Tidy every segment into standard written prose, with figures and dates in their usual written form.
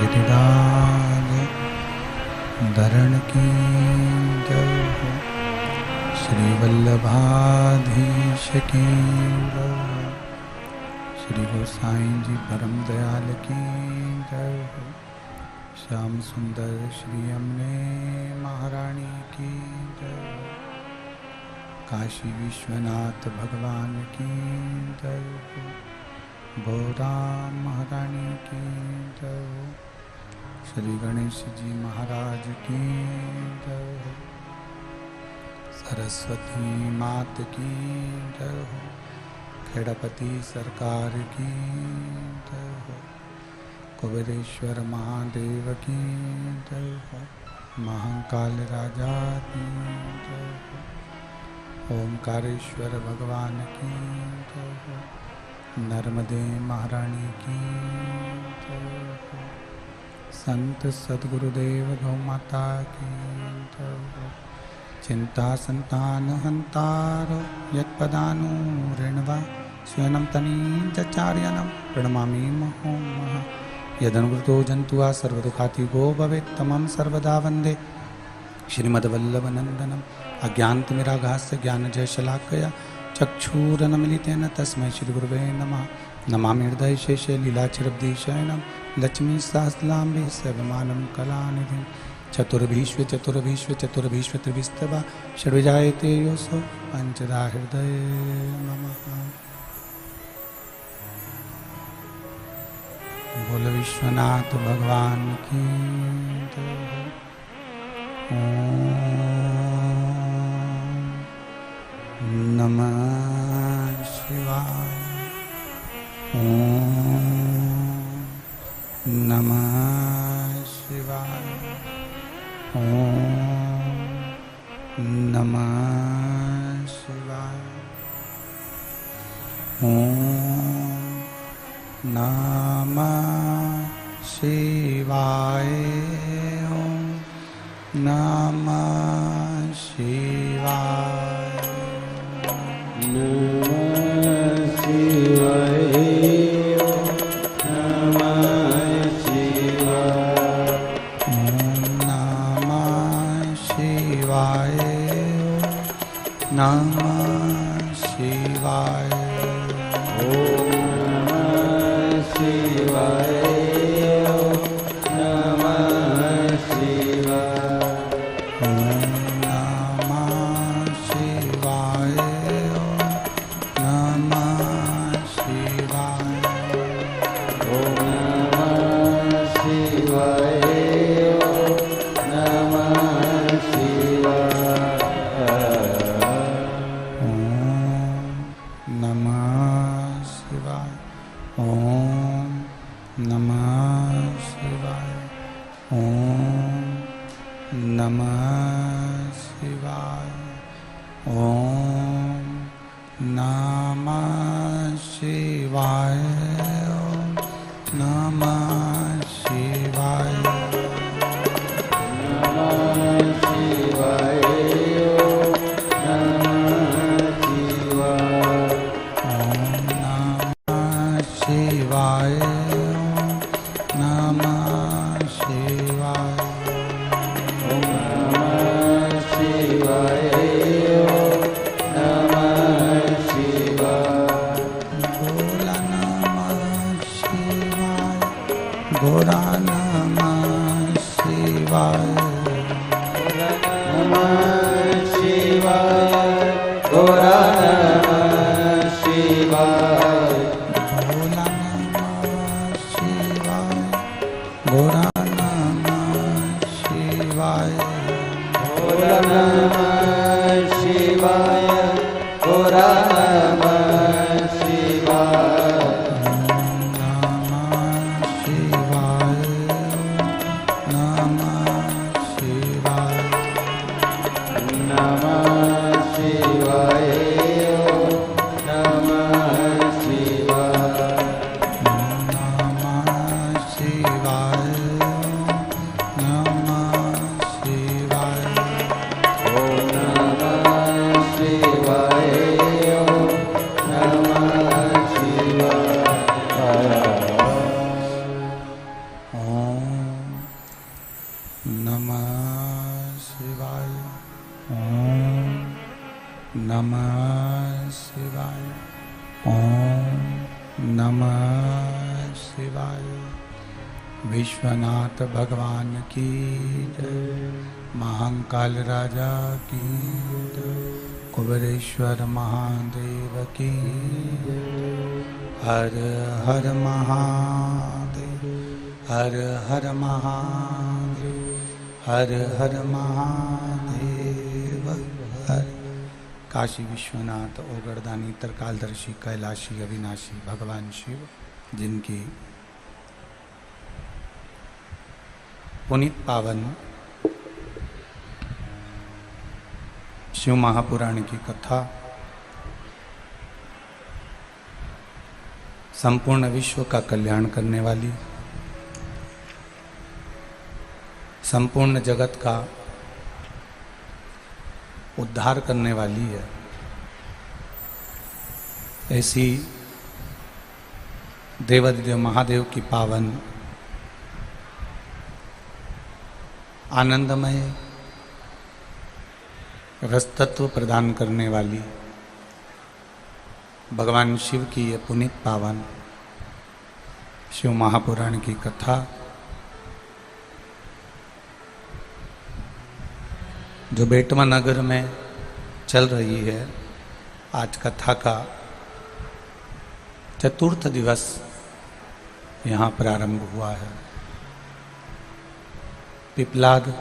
गिरिराज धरण की जय हो। श्री वल्लभाधीश की जय हो। श्री गोसाई जी परम दयाल की जय हो। श्याम सुंदर श्री यमुने महारानी की जय हो। काशी विश्वनाथ भगवान की जय हो। गौरा महारानी की जय हो। श्री गणेश जी महाराज की जय हो। सरस्वती मात की जय हो। खेड़पति सरकार की जय हो। कुबेरेश्वर महादेव की जय हो। महाकाल राजा की जय हो। ओमकारेश्वर भगवान की जय हो। नर्मदे महारानी की जय हो। संत सद्गुरुदेव गौ माता की जय हो। चिंता संतान हंतारो यत्पदानुरेणवा स्वयं तनीचार्यनं प्रणमामि महोमः। यदनुवृतो जन्तुआ सर्वदुःखातिगो भवेत् तमं सर्वदा वन्दे श्रीमद्वल्लभनन्दनम्। अज्ञानतिमिरागास्य ज्ञानजयशलाकया चक्षुरन्मीलितेन तस्मै श्रीगुरुवे नमः। नमामि हृदयशेषे लीलाचिरब्धिशयनं लक्ष्मीसहस्रनाम्भि सर्वमानं कलानिधिं। चतुर्भीष्व त्रिभिस्तवा षड्विजायते योऽसौ पञ्चधा हृदये नमः। बोल विश्वनाथ भगवान की जय हो। ओम नमः शिवाय। ओम नमः शिवाय। ओम नमः शिवाय। ओम नमः शिवाय। ओम नमः शिवाय। नमः शिवाय। नमः शिवाय। ओम नमः शिवाय। नमः शिवाय। ओम नमः शिवाय। नमः शिवाय। ओम नमः शिवाय। नमः शिवाय। ओम नमः शिवाय। नमः शिवाय। ओम नमः शिवाय। ओम नमः शिवाय। ओम नमः शिवाय। ओम नमः शिवाय। ओम नमः शिवाय। नमः शिवाय। नमः शिवाय। ओम नमः शिवाय। ओम नमः शिवाय। ओम नमः शिवाय। नमः शिवाय। भोला नमः शिवाय। भोला नमः शिवाय। नमः शिवाय। गौरा नमः शिवाय। भोला नमः शिवाय। भोला नमः शिवाय। भोला नमः शिवाय। गौरा नमः शिवाय। ओम नमः शिवाय। नमः शिवाय। विश्वनाथ भगवान की जय। महाकाल राजा की जय। कुबेरेश्वर महादेव की जय। हर हर महादेव, हर हर महादेव, हर हर महादेव हर। काशी विश्वनाथ ओगरदानी त्रिकालदर्शी कैलाशी अविनाशी भगवान शिव, जिनकी पुनीत पावन शिव महापुराण की कथा संपूर्ण विश्व का कल्याण करने वाली, संपूर्ण जगत का उद्धार करने वाली है, ऐसी देवादिदेव महादेव की पावन आनंदमय रसतत्व प्रदान करने वाली भगवान शिव की ये पुनीत पावन शिव महापुराण की कथा जो बेटवा नगर में चल रही है, आज कथा का चतुर्थ दिवस यहाँ प्रारंभ हुआ है। पिपलाद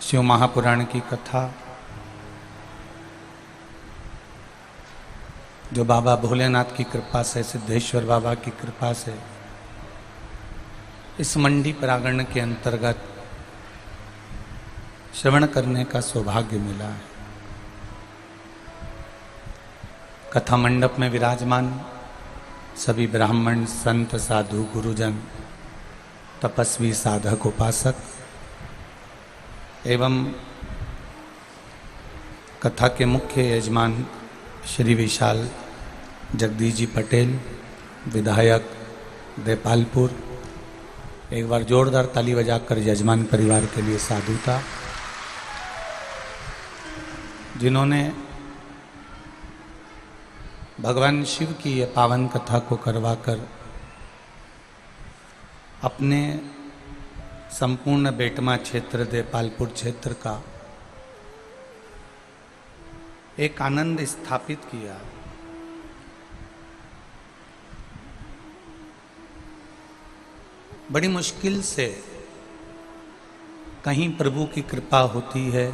शिव महापुराण की कथा जो बाबा भोलेनाथ की कृपा से, सिद्धेश्वर बाबा की कृपा से इस मंडी प्रांगण के अंतर्गत श्रवण करने का सौभाग्य मिला है। कथा मंडप में विराजमान सभी ब्राह्मण, संत, साधु, गुरुजन, तपस्वी, साधक, उपासक एवं कथा के मुख्य यजमान श्री विशाल जगदीश जी पटेल, विधायक देपालपुर, एक बार जोरदार ताली बजाकर यजमान परिवार के लिए साधुता, जिन्होंने भगवान शिव की ये पावन कथा को करवाकर अपने संपूर्ण बेटमा क्षेत्र, देपालपुर क्षेत्र का एक आनंद स्थापित किया। बड़ी मुश्किल से कहीं प्रभु की कृपा होती है,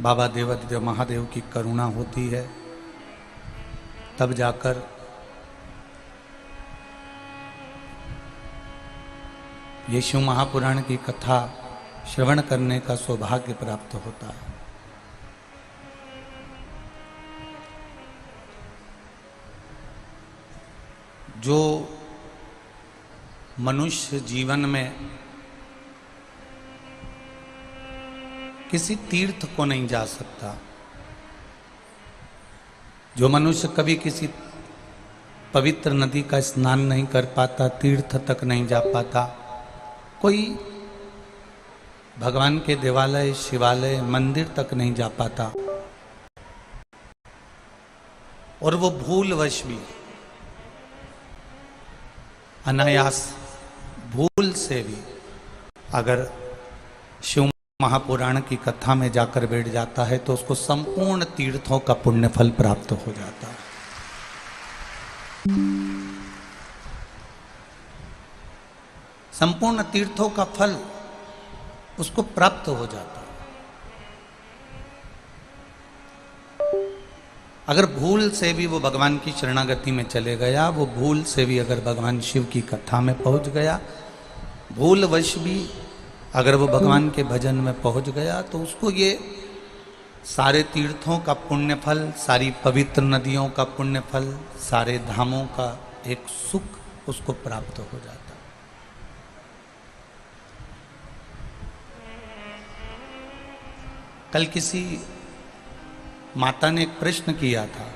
बाबा देवादिदेव महादेव की करुणा होती है, तब जाकर ये शिव महापुराण की कथा श्रवण करने का सौभाग्य प्राप्त होता है। जो मनुष्य जीवन में किसी तीर्थ को नहीं जा सकता, जो मनुष्य कभी किसी पवित्र नदी का स्नान नहीं कर पाता, तीर्थ तक नहीं जा पाता, कोई भगवान के देवालय, शिवालय, मंदिर तक नहीं जा पाता, और वो भूलवश भी, अनायास भूल से भी अगर शिव महापुराण की कथा में जाकर बैठ जाता है तो उसको संपूर्ण तीर्थों का पुण्य फल प्राप्त हो जाता है। संपूर्ण तीर्थों का फल उसको प्राप्त हो जाता है। अगर भूल से भी वो भगवान की शरणागति में चले गया, वो भूल से भी अगर भगवान शिव की कथा में पहुंच गया, भूलवश भी अगर वो भगवान के भजन में पहुंच गया, तो उसको ये सारे तीर्थों का पुण्य फल, सारी पवित्र नदियों का पुण्य फल, सारे धामों का एक सुख उसको प्राप्त हो जाता। कल किसी माता ने एक प्रश्न किया था,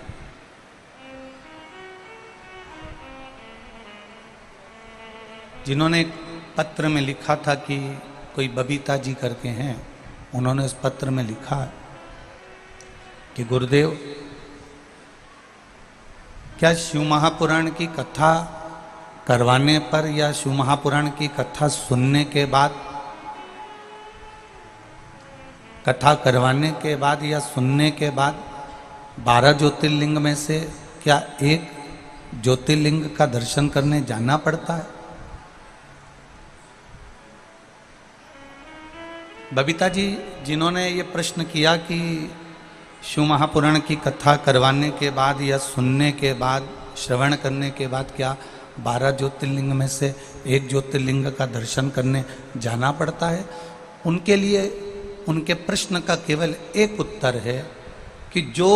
जिन्होंने एक पत्र में लिखा था कि कोई बबीता जी करके हैं, उन्होंने उस पत्र में लिखा कि गुरुदेव क्या शिव महापुराण की कथा करवाने पर या शिव महापुराण की कथा सुनने के बाद, कथा करवाने के बाद या सुनने के बाद 12 ज्योतिर्लिंग में से क्या एक ज्योतिर्लिंग का दर्शन करने जाना पड़ता है? बबीता जी जिन्होंने ये प्रश्न किया कि शिव महापुराण की कथा करवाने के बाद या सुनने के बाद, श्रवण करने के बाद क्या 12 ज्योतिर्लिंग में से एक ज्योतिर्लिंग का दर्शन करने जाना पड़ता है, उनके लिए उनके प्रश्न का केवल एक उत्तर है कि जो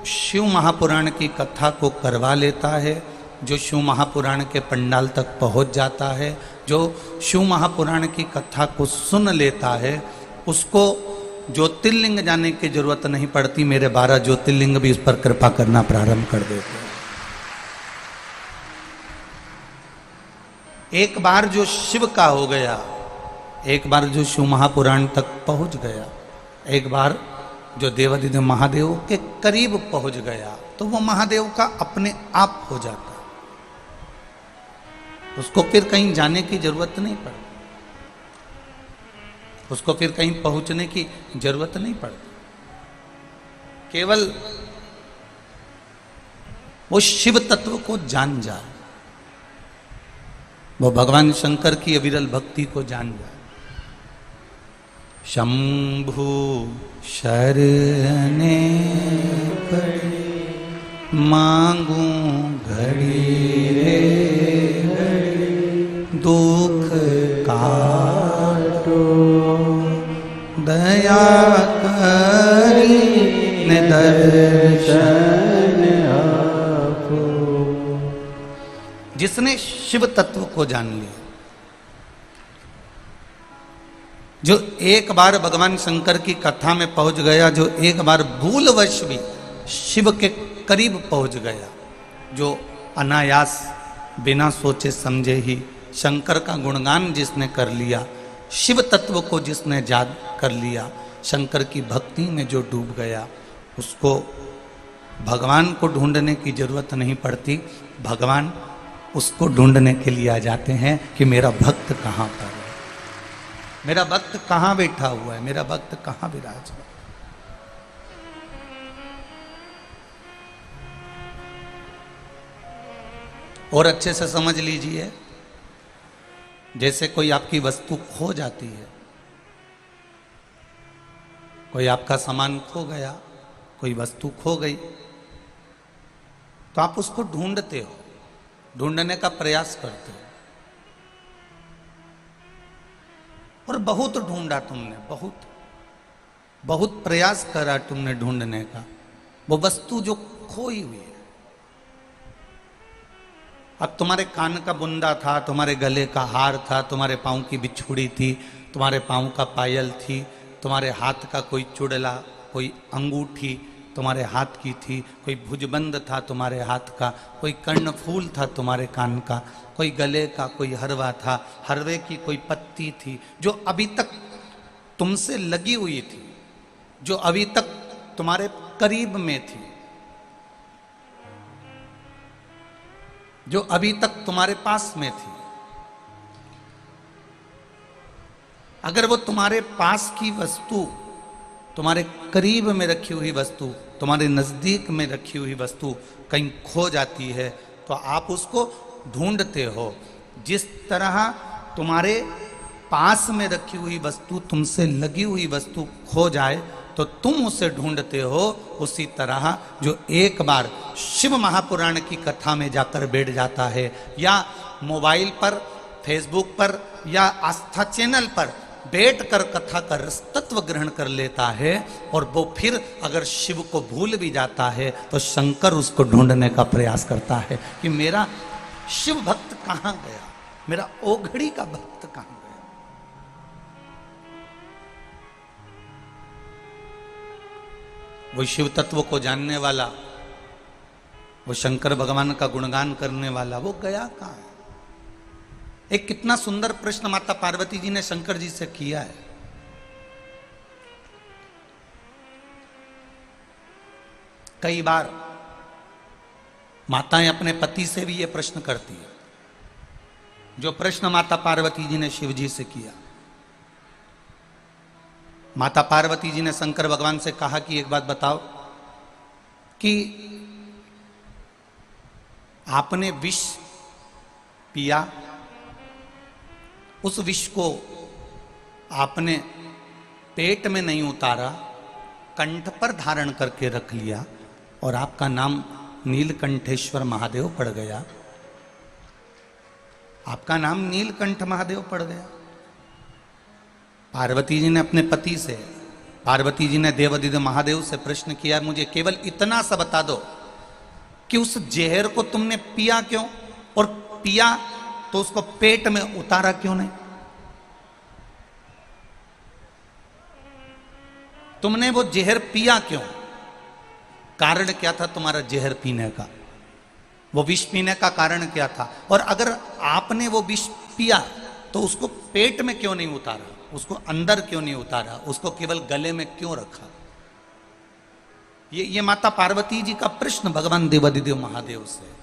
शिव महापुराण की कथा को करवा लेता है, जो शिव महापुराण के पंडाल तक पहुंच जाता है, जो शिव महापुराण की कथा को सुन लेता है, उसको ज्योतिर्लिंग जाने की जरूरत नहीं पड़ती। मेरे 12 ज्योतिर्लिंग भी उस पर कृपा करना प्रारंभ कर देते हैं। एक बार जो शिव का हो गया, एक बार जो शिव महापुराण तक पहुंच गया, एक बार जो देवादिदेव महादेव के करीब पहुंच गया, तो वो महादेव का अपने आप हो जाता, उसको फिर कहीं जाने की जरूरत नहीं पड़ती, उसको फिर कहीं पहुंचने की जरूरत नहीं पड़ती। केवल वो शिव तत्व को जान जाए, वो भगवान शंकर की अविरल भक्ति को जान जाए। शंभु शरणे पड़ी मांगू घड़ी रे घड़ी, दुख काटो दया करी दर्शन आपो। जिसने शिव तत्व को जान लिया, जो एक बार भगवान शंकर की कथा में पहुंच गया, जो एक बार भूलवश भी शिव के करीब पहुंच गया, जो अनायास बिना सोचे समझे ही शंकर का गुणगान जिसने कर लिया, शिव तत्व को जिसने याद कर लिया, शंकर की भक्ति में जो डूब गया, उसको भगवान को ढूंढने की जरूरत नहीं पड़ती। भगवान उसको ढूंढने के लिए आ जाते हैं कि मेरा भक्त कहाँ पर है, मेरा भक्त कहाँ बैठा हुआ है, मेरा भक्त कहाँ विराज है। और अच्छे से समझ लीजिए, जैसे कोई आपकी वस्तु खो जाती है, कोई आपका सामान खो गया, कोई वस्तु खो गई, तो आप उसको ढूंढते हो, ढूंढने का प्रयास करते हो, और बहुत ढूंढा तुमने, बहुत प्रयास करा तुमने ढूंढने का। वो वस्तु जो खोई हुई है, अब तुम्हारे कान का बुंदा था, तुम्हारे गले का हार था, तुम्हारे पाँव की बिछुड़ी थी, तुम्हारे पाँव का पायल थी, तुम्हारे हाथ का कोई चुड़ला, कोई अंगूठी तुम्हारे हाथ की थी, कोई भुजबंद था तुम्हारे हाथ का, कोई कर्णफूल था तुम्हारे कान का, कोई गले का कोई हरवा था, हरवे की कोई पत्ती थी, जो अभी तक तुमसे लगी हुई थी, जो अभी तक तुम्हारे करीब में थी, जो अभी तक तुम्हारे पास में थी। अगर वो तुम्हारे पास की वस्तु, तुम्हारे करीब में रखी हुई वस्तु, तुम्हारे नजदीक में रखी हुई वस्तु कहीं खो जाती है, तो आप उसको ढूंढते हो। जिस तरह तुम्हारे पास में रखी हुई वस्तु, तुमसे लगी हुई वस्तु खो जाए तो तुम उसे ढूंढते हो, उसी तरह जो एक बार शिव महापुराण की कथा में जाकर बैठ जाता है, या मोबाइल पर, फेसबुक पर, या आस्था चैनल पर बैठकर कथा का रसतत्व ग्रहण कर लेता है, और वो फिर अगर शिव को भूल भी जाता है तो शंकर उसको ढूंढने का प्रयास करता है कि मेरा शिव भक्त कहाँ गया, मेरा ओघड़ी का भक्त कहाँ गया। वो शिव तत्व को जानने वाला, वो शंकर भगवान का गुणगान करने वाला, वो गया कहाँ है? एक कितना सुंदर प्रश्न माता पार्वती जी ने शंकर जी से किया है। कई बार माताएं अपने पति से भी ये प्रश्न करती है, जो प्रश्न माता पार्वती जी ने शिव जी से किया। माता पार्वती जी ने शंकर भगवान से कहा कि एक बात बताओ कि आपने विष पिया, उस विष को आपने पेट में नहीं उतारा, कंठ पर धारण करके रख लिया और आपका नाम नीलकंठेश्वर महादेव पड़ गया। आपका नाम नीलकंठ महादेव पड़ गया। पार्वती जी ने अपने पति से, पार्वती जी ने देवाधिदेव महादेव से प्रश्न किया, मुझे केवल इतना सा बता दो कि उस जहर को तुमने पिया क्यों, और पिया तो उसको पेट में उतारा क्यों नहीं? तुमने वो जहर पिया क्यों? कारण क्या था तुम्हारा जहर पीने का? वो विष पीने का कारण क्या था? और अगर आपने वो विष पिया तो उसको पेट में क्यों नहीं उतारा, उसको अंदर क्यों नहीं उतारा, उसको केवल गले में क्यों रखा? ये माता पार्वती जी का प्रश्न भगवान देवाधिदेव महादेव से।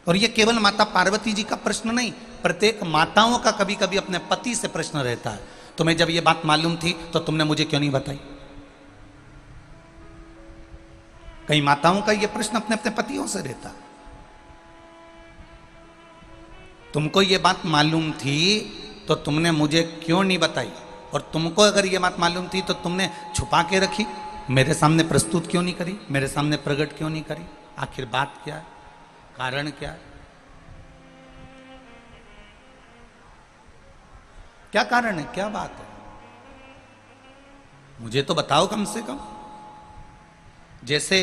और ये केवल माता पार्वती जी का प्रश्न नहीं, प्रत्येक माताओं का कभी कभी अपने पति से प्रश्न रहता है, तुम्हें जब ये बात मालूम थी तो तुमने मुझे क्यों नहीं बताई? कई माताओं का ये प्रश्न अपने अपने पतियों से रहता है, तुमको ये बात मालूम थी तो तुमने मुझे क्यों नहीं बताई? और तुमको अगर ये बात मालूम थी तो तुमने छुपा के रखी, मेरे सामने प्रस्तुत क्यों नहीं करी, मेरे सामने प्रकट क्यों नहीं करी? आखिर बात क्या है, कारण क्या है? क्या कारण है, क्या बात है? मुझे तो बताओ कम से कम। जैसे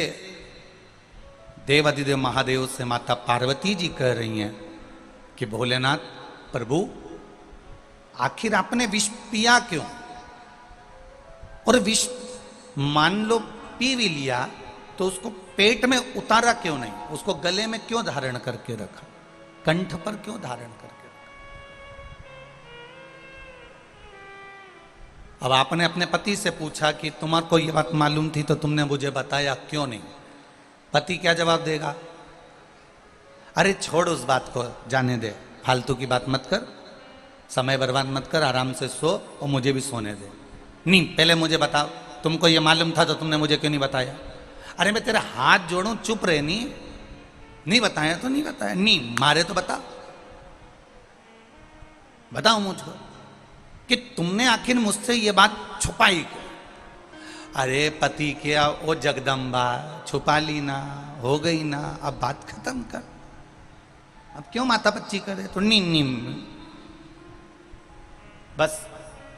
देवाधिदेव महादेव से माता पार्वती जी कह रही हैं कि भोलेनाथ प्रभु आखिर आपने विष पिया क्यों, और विष मान लो पी भी लिया तो उसको पेट में उतारा क्यों नहीं, उसको गले में क्यों धारण करके रखा, कंठ पर क्यों धारण करके रखा? अब आपने अपने पति से पूछा कि तुम्हारे को ये बात मालूम थी तो तुमने मुझे बताया क्यों नहीं? पति क्या जवाब देगा? अरे छोड़ उस बात को, जाने दे, फालतू की बात मत कर, समय बर्बाद मत कर, आराम से सो और मुझे भी सोने दे। नहीं, पहले मुझे बताओ, तुमको ये मालूम था तो तुमने मुझे क्यों नहीं बताया? अरे मैं तेरा हाथ जोड़ूं, चुप रहे, नहीं बताया तो नहीं बताया, नहीं मारे तो बताओ मुझको कि तुमने आखिर मुझसे ये बात छुपाई क्यों? अरे पति क्या, ओ जगदम्बा, छुपा ली ना, हो गई ना, अब बात खत्म कर, अब क्यों माता बच्ची करे? तो नहीं, बस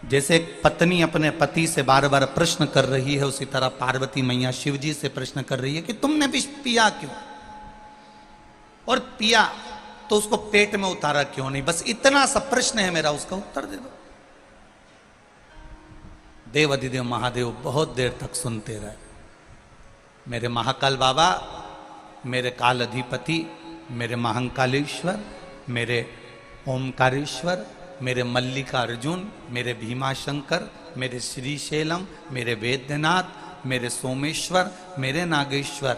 जैसे एक पत्नी अपने पति से बार बार प्रश्न कर रही है, उसी तरह पार्वती मैया शिव जी से प्रश्न कर रही है कि तुमने विष पिया क्यों, और पिया तो उसको पेट में उतारा क्यों नहीं? बस इतना सा प्रश्न है मेरा, उसका उत्तर दे दो। देवाधिदेव महादेव बहुत देर तक सुनते रहे। मेरे महाकाल बाबा, मेरे काल अधिपति, मेरे महंकालेश्वर, मेरे ओमकारेश्वर, मेरे मल्लिकार्जुन, मेरे भीमाशंकर, मेरे श्रीशैलम, मेरे वेद्यनाथ, मेरे सोमेश्वर, मेरे नागेश्वर,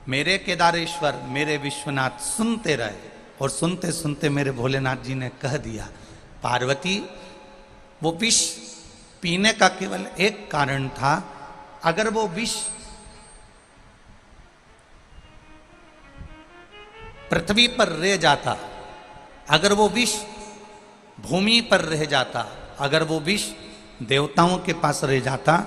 मेरे केदारेश्वर, मेरे विश्वनाथ सुनते रहे। और सुनते सुनते मेरे भोलेनाथ जी ने कह दिया, पार्वती वो विष पीने का केवल एक कारण था, अगर वो विष पृथ्वी पर रह जाता, अगर वो विष भूमि पर रह जाता, अगर वो विष देवताओं के पास रह जाता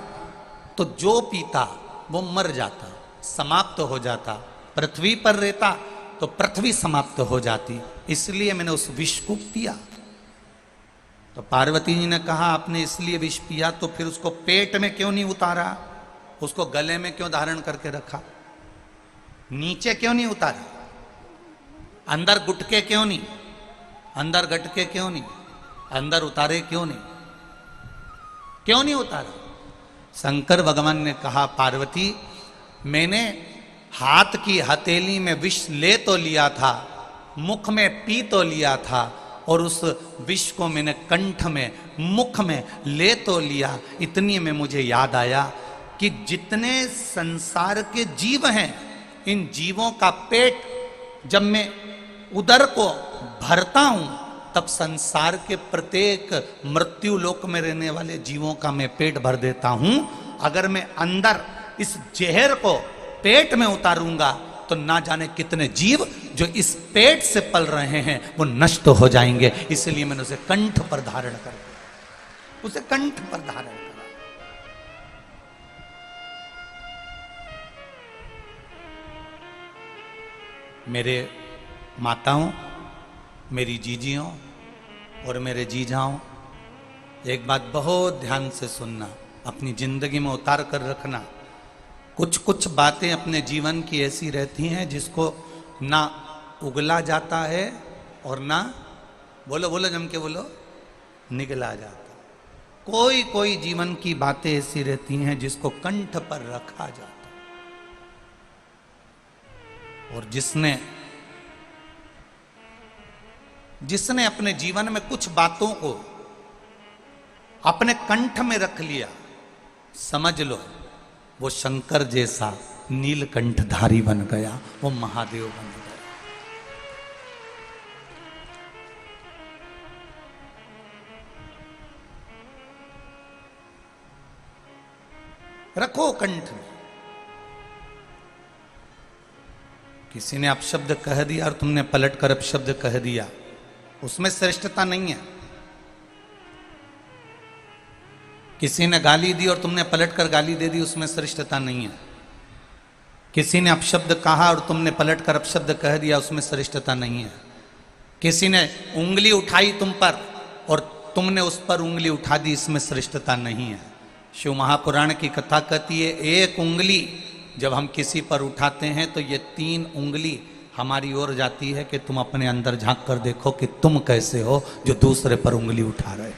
तो जो पीता वो मर जाता, समाप्त हो जाता। पृथ्वी पर रहता तो पृथ्वी समाप्त हो जाती, इसलिए मैंने उस विष को पिया। तो पार्वती जी ने कहा, आपने इसलिए विष पिया तो फिर उसको पेट में क्यों नहीं उतारा, उसको गले में क्यों धारण करके रखा, नीचे क्यों नहीं उतारा, अंदर गुटके क्यों नहीं, अंदर गटके क्यों नहीं, अंदर उतारे क्यों नहीं उतारा? शंकर भगवान ने कहा, पार्वती मैंने हाथ की हथेली में विष ले तो लिया था, मुख में पी तो लिया था, और उस विष को मैंने कंठ में, मुख में ले तो लिया। इतनी में मुझे याद आया कि जितने संसार के जीव हैं इन जीवों का पेट, जब मैं उदर को भरता हूं, तब संसार के प्रत्येक मृत्यु लोक में रहने वाले जीवों का मैं पेट भर देता हूं। अगर मैं अंदर इस जहर को पेट में उतारूंगा तो ना जाने कितने जीव जो इस पेट से पल रहे हैं वो नष्ट हो जाएंगे। इसलिए मैंने उसे कंठ पर धारण कर दिया, उसे कंठ पर धारण करा। मेरे माताओं, मेरी जीजियों और मेरे जीजाओं, एक बात बहुत ध्यान से सुनना, अपनी जिंदगी में उतार कर रखना। कुछ कुछ बातें अपने जीवन की ऐसी रहती हैं जिसको ना उगला जाता है और ना, बोलो बोलो जम के बोलो, निगला जाता। कोई कोई जीवन की बातें ऐसी रहती हैं जिसको कंठ पर रखा जाता, और जिसने अपने जीवन में कुछ बातों को अपने कंठ में रख लिया, समझ लो वो शंकर जैसा नीलकंठधारी बन गया, वो महादेव बन गया। रखो कंठ में। किसी ने अपशब्द कह दिया और तुमने पलट कर अपशब्द कह दिया, उसमें श्रेष्ठता नहीं है। किसी ने गाली दी और तुमने पलट कर गाली दे दी, उसमें श्रेष्ठता नहीं है। किसी ने अपशब्द कहा और तुमने पलट कर अपशब्द कह दिया, उसमें श्रेष्ठता नहीं है। किसी ने उंगली उठाई तुम पर और तुमने उस पर उंगली उठा दी, इसमें श्रेष्ठता नहीं है। शिव महापुराण की कथा कहती है, एक उंगली जब हम किसी पर उठाते हैं तो ये 3 उंगली हमारी ओर जाती है कि तुम अपने अंदर झांक कर देखो कि तुम कैसे हो जो दूसरे पर उंगली उठा रहे हो।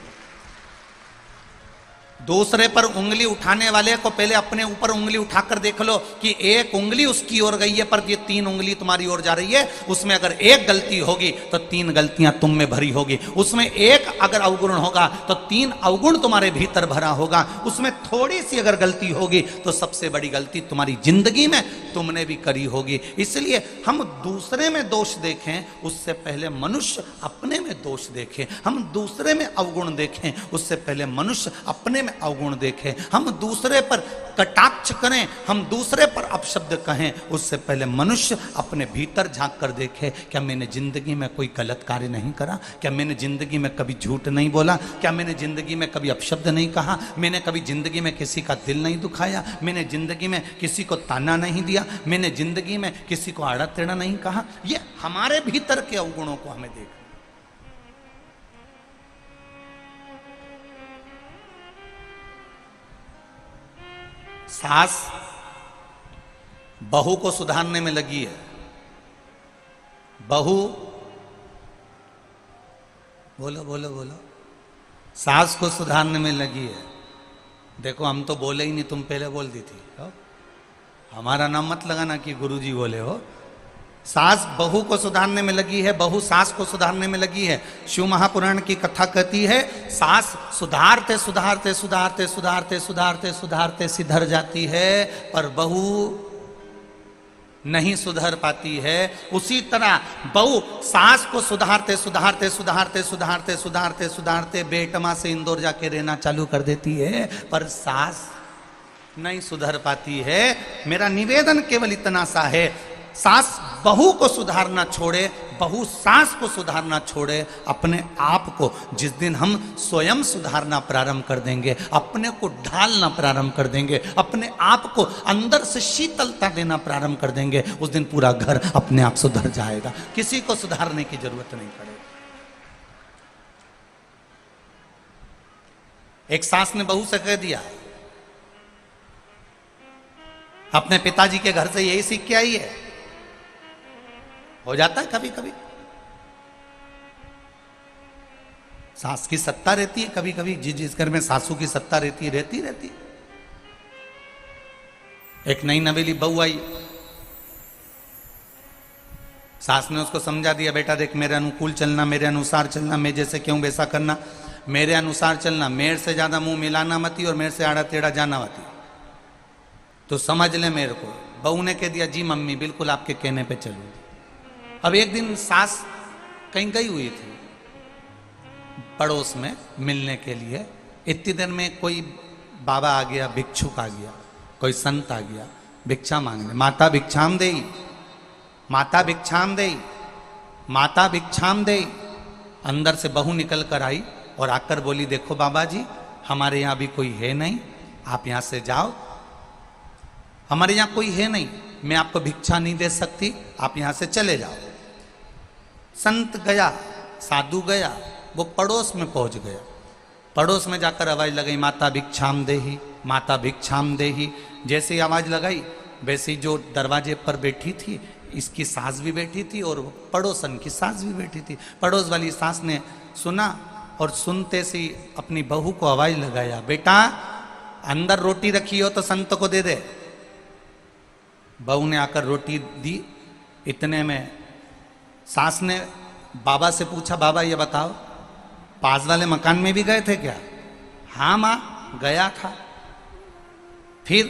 दूसरे पर उंगली उठाने वाले को पहले अपने ऊपर उंगली उठाकर देख लो कि एक उंगली उसकी ओर गई है, पर ये 3 उंगली तुम्हारी ओर जा रही है। उसमें अगर एक गलती होगी तो 3 गलतियां तुम में भरी होगी। उसमें एक अगर अवगुण होगा तो 3 अवगुण तुम्हारे भीतर भरा होगा। उसमें थोड़ी सी अगर गलती होगी तो सबसे बड़ी गलती तुम्हारी जिंदगी में तुमने भी करी होगी। इसलिए हम दूसरे में दोष देखें उससे पहले मनुष्य अपने में दोष देखें। हम दूसरे में अवगुण देखें उससे पहले मनुष्य अपने में अवगुण देखें। हम दूसरे पर कटाक्ष करें, हम दूसरे पर अपशब्द कहें, उससे पहले मनुष्य अपने भीतर झांक कर देखे, क्या मैंने जिंदगी में कोई गलत कार्य नहीं करा? क्या मैंने जिंदगी में कभी झूठ नहीं बोला? क्या मैंने जिंदगी में कभी अपशब्द नहीं कहा? मैंने कभी जिंदगी में किसी का दिल नहीं दुखाया? मैंने जिंदगी में किसी को ताना नहीं दिया? मैंने जिंदगी में किसी को आड़ा टेढ़ा नहीं कहा? ये हमारे भीतर के अवगुणों को हमें देखना। सास बहू को सुधारने में लगी है। बहू, बोलो बोलो बोलो, सास को सुधारने में लगी है। देखो हम तो बोले ही नहीं, तुम पहले बोल दी थी। हमारा नाम मत लगाना कि गुरुजी बोले हो। सास बहू को सुधारने में लगी है, बहू सास को सुधारने में लगी है। शिव महापुराण की कथा कहती है, सास सुधारते सुधारते सुधारते सुधारते सुधारते सुधारते सिधर जाती है, पर बहू नहीं सुधर पाती है। उसी तरह बहू सास को सुधारते सुधारते सुधारते सुधारते सुधारते सुधारते बेटमा से इंदौर जाके रहना चालू कर देती है, पर सास नहीं सुधर पाती है। मेरा निवेदन केवल इतना सा है, सास बहू को सुधारना छोड़े, बहू सास को सुधारना छोड़े। अपने आप को जिस दिन हम स्वयं सुधारना प्रारंभ कर देंगे, अपने को ढालना प्रारंभ कर देंगे, अपने आप को अंदर से शीतलता देना प्रारंभ कर देंगे, उस दिन पूरा घर अपने आप सुधर जाएगा। किसी को सुधारने की जरूरत नहीं पड़ेगी। एक सास ने बहू से कह दिया, अपने पिताजी के घर से यही सीख के आई है। हो जाता है कभी कभी, सास की सत्ता रहती है कभी कभी, जिस घर में सासू की सत्ता रहती है, रहती। एक नई नवेली बहू आई, सास ने उसको समझा दिया, बेटा देख मेरे अनुकूल चलना, मेरे अनुसार चलना, मैं जैसे क्यों वैसा करना, मेरे अनुसार चलना, मेरे से ज्यादा मुंह मिलाना मती और मेरे से आड़ा टेढ़ा जाना मती। तो समझ ले मेरे को, बहू ने कह दिया जी मम्मी बिल्कुल आपके कहने पे चलूंगी। अब एक दिन सास कहीं गई हुई थी पड़ोस में मिलने के लिए, इतनी देर में कोई बाबा आ गया, भिक्षुक आ गया, कोई संत आ गया भिक्षा मांगने। माता भिक्षाम देई, माता भिक्षाम देई, माता भिक्षाम देई। अंदर से बहू निकल कर आई और आकर बोली देखो बाबा जी हमारे यहाँ भी कोई है नहीं, आप यहाँ से जाओ, हमारे यहाँ कोई है नहीं, मैं आपको भिक्षा नहीं दे सकती, आप यहाँ से चले जाओ। संत गया, साधु गया, वो पड़ोस में पहुंच गया। पड़ोस में जाकर आवाज लगाई माता भिक्षाम देही, माता भिक्षाम देही। जैसे ही आवाज लगाई वैसे ही जो दरवाजे पर बैठी थी इसकी सास भी बैठी थी और पड़ोसन की सास भी बैठी थी। पड़ोस वाली सास ने सुना और सुनते से ही अपनी बहू को आवाज लगाया बेटा अंदर रोटी रखी हो तो संत को दे दे। बहू ने आकर रोटी दी। इतने में सास ने बाबा से पूछा बाबा ये बताओ पास वाले मकान में भी गए थे क्या? हाँ माँ गया था। फिर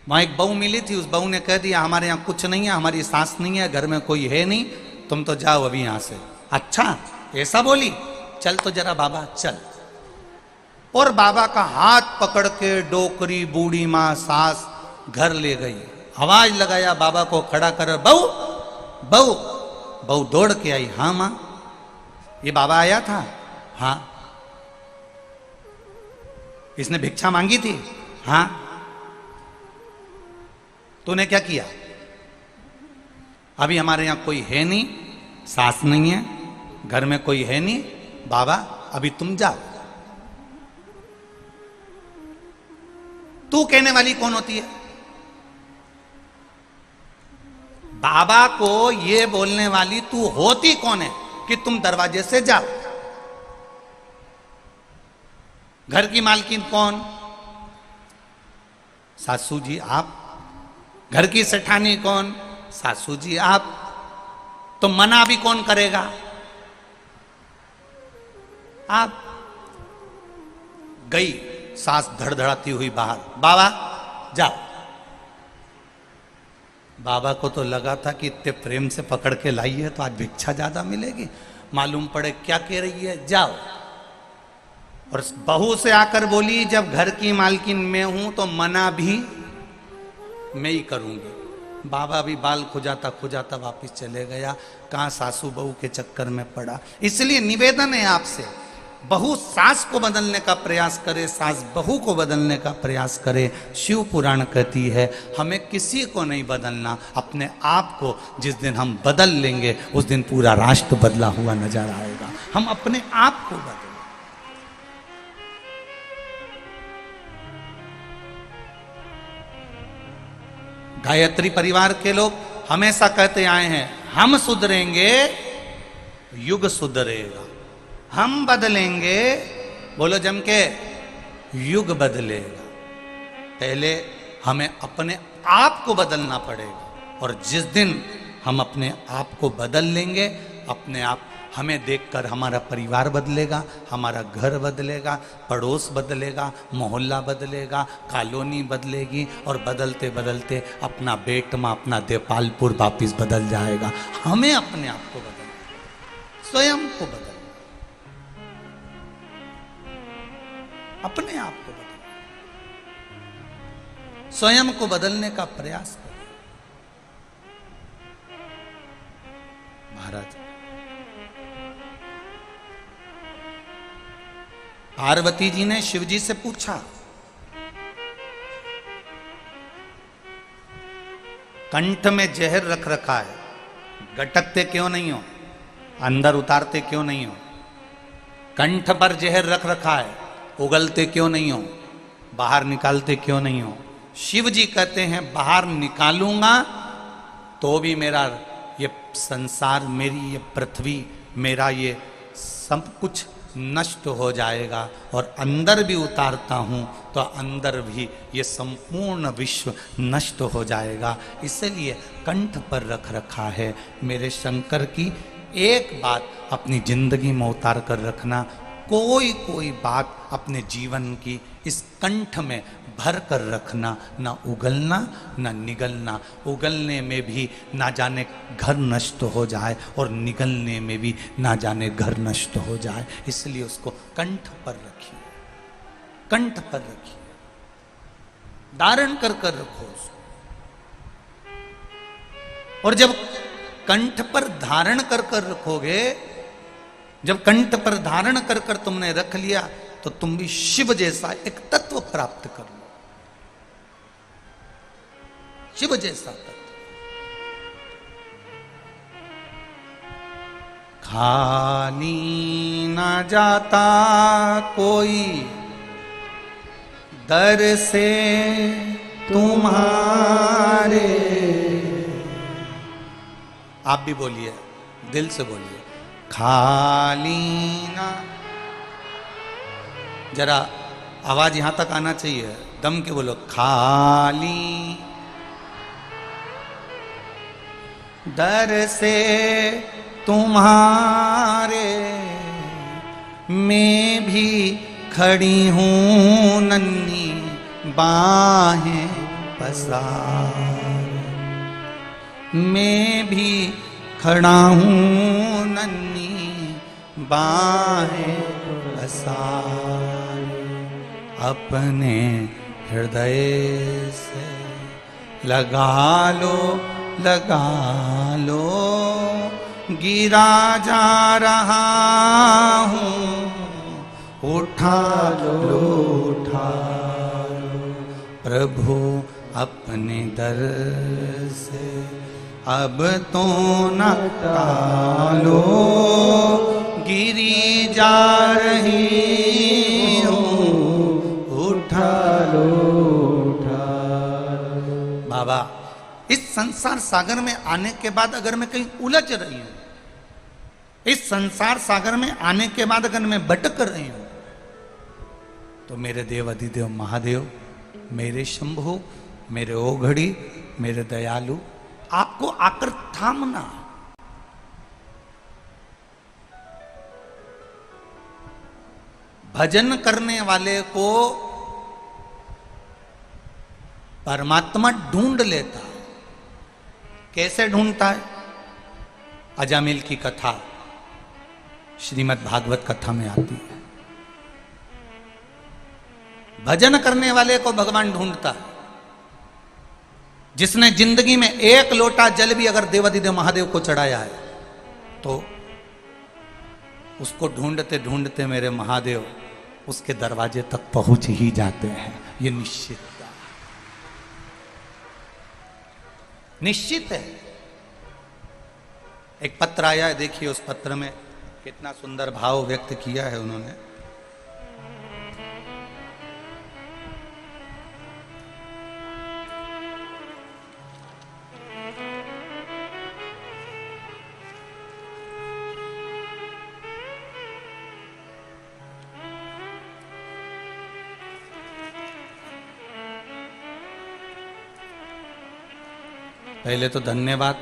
वहां एक बहू मिली थी, उस बहू ने कह दिया हमारे यहाँ कुछ नहीं है, हमारी सास नहीं है, घर में कोई है नहीं, तुम तो जाओ अभी यहां से। अच्छा ऐसा बोली, चल तो जरा बाबा चल। और बाबा का हाथ पकड़ के डोकरी बूढ़ी माँ सास घर ले गई। आवाज लगाया बाबा को खड़ा कर, बहू बहू। बहू दौड़ के आई, हाँ माँ ये बाबा आया था? हाँ। इसने भिक्षा मांगी थी? हाँ। तूने क्या किया? अभी हमारे यहां कोई है नहीं, सास नहीं है, घर में कोई है नहीं, बाबा अभी तुम जाओ। तू कहने वाली कौन होती है? बाबा को ये बोलने वाली तू होती कौन है कि तुम दरवाजे से जाओ? घर की मालकिन कौन? सासू जी आप। घर की सेठानी कौन? सासू जी आप। तो मना भी कौन करेगा? आप। गई सास धड़धड़ाती हुई बाहर, बाबा जाओ। बाबा को तो लगा था कि इतने प्रेम से पकड़ के लाई है तो आज भिक्षा ज्यादा मिलेगी, मालूम पड़े क्या कह रही है, जाओ। और बहू से आकर बोली जब घर की मालकिन मैं हूं तो मना भी मैं ही करूंगी। बाबा भी बाल खुजाता खुजाता वापिस चले गया, कहां सासू बहू के चक्कर में पड़ा। इसलिए निवेदन है आपसे, बहू सास को बदलने का प्रयास करे, सास बहू को बदलने का प्रयास करे। शिव पुराण कहती है हमें किसी को नहीं बदलना, अपने आप को जिस दिन हम बदल लेंगे उस दिन पूरा राष्ट्र बदला हुआ नजर आएगा। हम अपने आप को बदलें। गायत्री परिवार के लोग हमेशा कहते आए हैं हम सुधरेंगे युग सुधरेगा, हम बदलेंगे, बोलो जम के, युग बदलेगा। पहले हमें अपने आप को बदलना पड़ेगा और जिस दिन हम अपने आप को बदल लेंगे, अपने आप हमें देखकर हमारा परिवार बदलेगा, हमारा घर बदलेगा, पड़ोस बदलेगा, मोहल्ला बदलेगा, कॉलोनी बदलेगी और बदलते बदलते अपना बेटमा, अपना देपालपुर वापिस बदल जाएगा। हमें अपने आप को बदलना, स्वयं को बदलना, अपने आप को बदलना, स्वयं को बदलने का प्रयास करें। महाराज पार्वती जी ने शिव जी से पूछा कंठ में जहर रख रखा है, गटकते क्यों नहीं हो, अंदर उतारते क्यों नहीं हो? कंठ पर जहर रख रखा है, उगलते क्यों नहीं हो, बाहर निकालते क्यों नहीं हो? शिव जी कहते हैं बाहर निकालूंगा तो भी मेरा ये संसार, मेरी ये पृथ्वी, मेरा ये सब कुछ नष्ट हो जाएगा और अंदर भी उतारता हूं तो अंदर भी ये संपूर्ण विश्व नष्ट हो जाएगा। इसलिए कंठ पर रख रखा है। मेरे शंकर की एक बात अपनी जिंदगी में उतार कर रखना, कोई कोई बात अपने जीवन की इस कंठ में भर कर रखना, ना उगलना ना निगलना। उगलने में भी ना जाने घर नष्ट हो जाए और निगलने में भी ना जाने घर नष्ट हो जाए, इसलिए उसको कंठ पर रखिए, कंठ पर रखिए, धारण कर कर रखो उसको। और जब कंठ पर धारण कर कर रखोगे, जब कंठ पर धारण कर कर तुमने रख लिया, तो तुम भी शिव जैसा एक तत्व प्राप्त कर लो, शिव जैसा तत्व। खाली ना जाता कोई दर से तुम्हारे। आप भी बोलिए, दिल से बोलिए, खाली ना। जरा आवाज यहां तक आना चाहिए, दम के बोलो, खाली दर से तुम्हारे मैं भी खड़ी हूं नन्ही बाहें पसार। मैं भी खड़ा हूं नन्ही बाहें पसार। अपने हृदय से लगा लो, लगा लो, गिरा जा रहा हूं, उठा लो, उठा लो। प्रभु अपने दर से अब तो न टालो, गिरी जा रही हूँ, उठा लो, उठा लो। बाबा, इस संसार सागर में आने के बाद अगर मैं कहीं उलझ रही हूं, इस संसार सागर में आने के बाद अगर मैं भटक रही हूं, तो मेरे देव अधिदेव महादेव, मेरे शंभु, मेरे ओघड़ी, मेरे दयालु, आपको आकर थामना। भजन करने वाले को परमात्मा ढूंढ लेता है। कैसे ढूंढता है? अजामिल की कथा श्रीमद् भागवत कथा में आती है। भजन करने वाले को भगवान ढूंढता है। जिसने जिंदगी में एक लोटा जल भी अगर देवाधिदेव महादेव को चढ़ाया है, तो उसको ढूंढते ढूंढते मेरे महादेव उसके दरवाजे तक पहुंच ही जाते हैं। ये निश्चित निश्चित है। एक पत्र आया है, देखिए उस पत्र में कितना सुंदर भाव व्यक्त किया है उन्होंने। पहले तो धन्यवाद,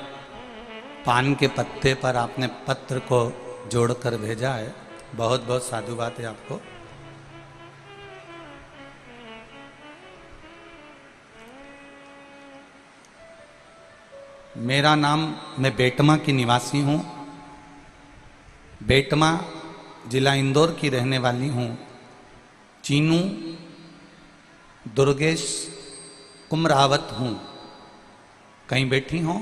पान के पत्ते पर आपने पत्र को जोड़कर भेजा है, बहुत बहुत साधुवाद है आपको। मेरा नाम, मैं बेटमा की निवासी हूँ, बेटमा जिला इंदौर की रहने वाली हूँ। चीनू दुर्गेश कुमरावत हूँ। कहीं बैठी हो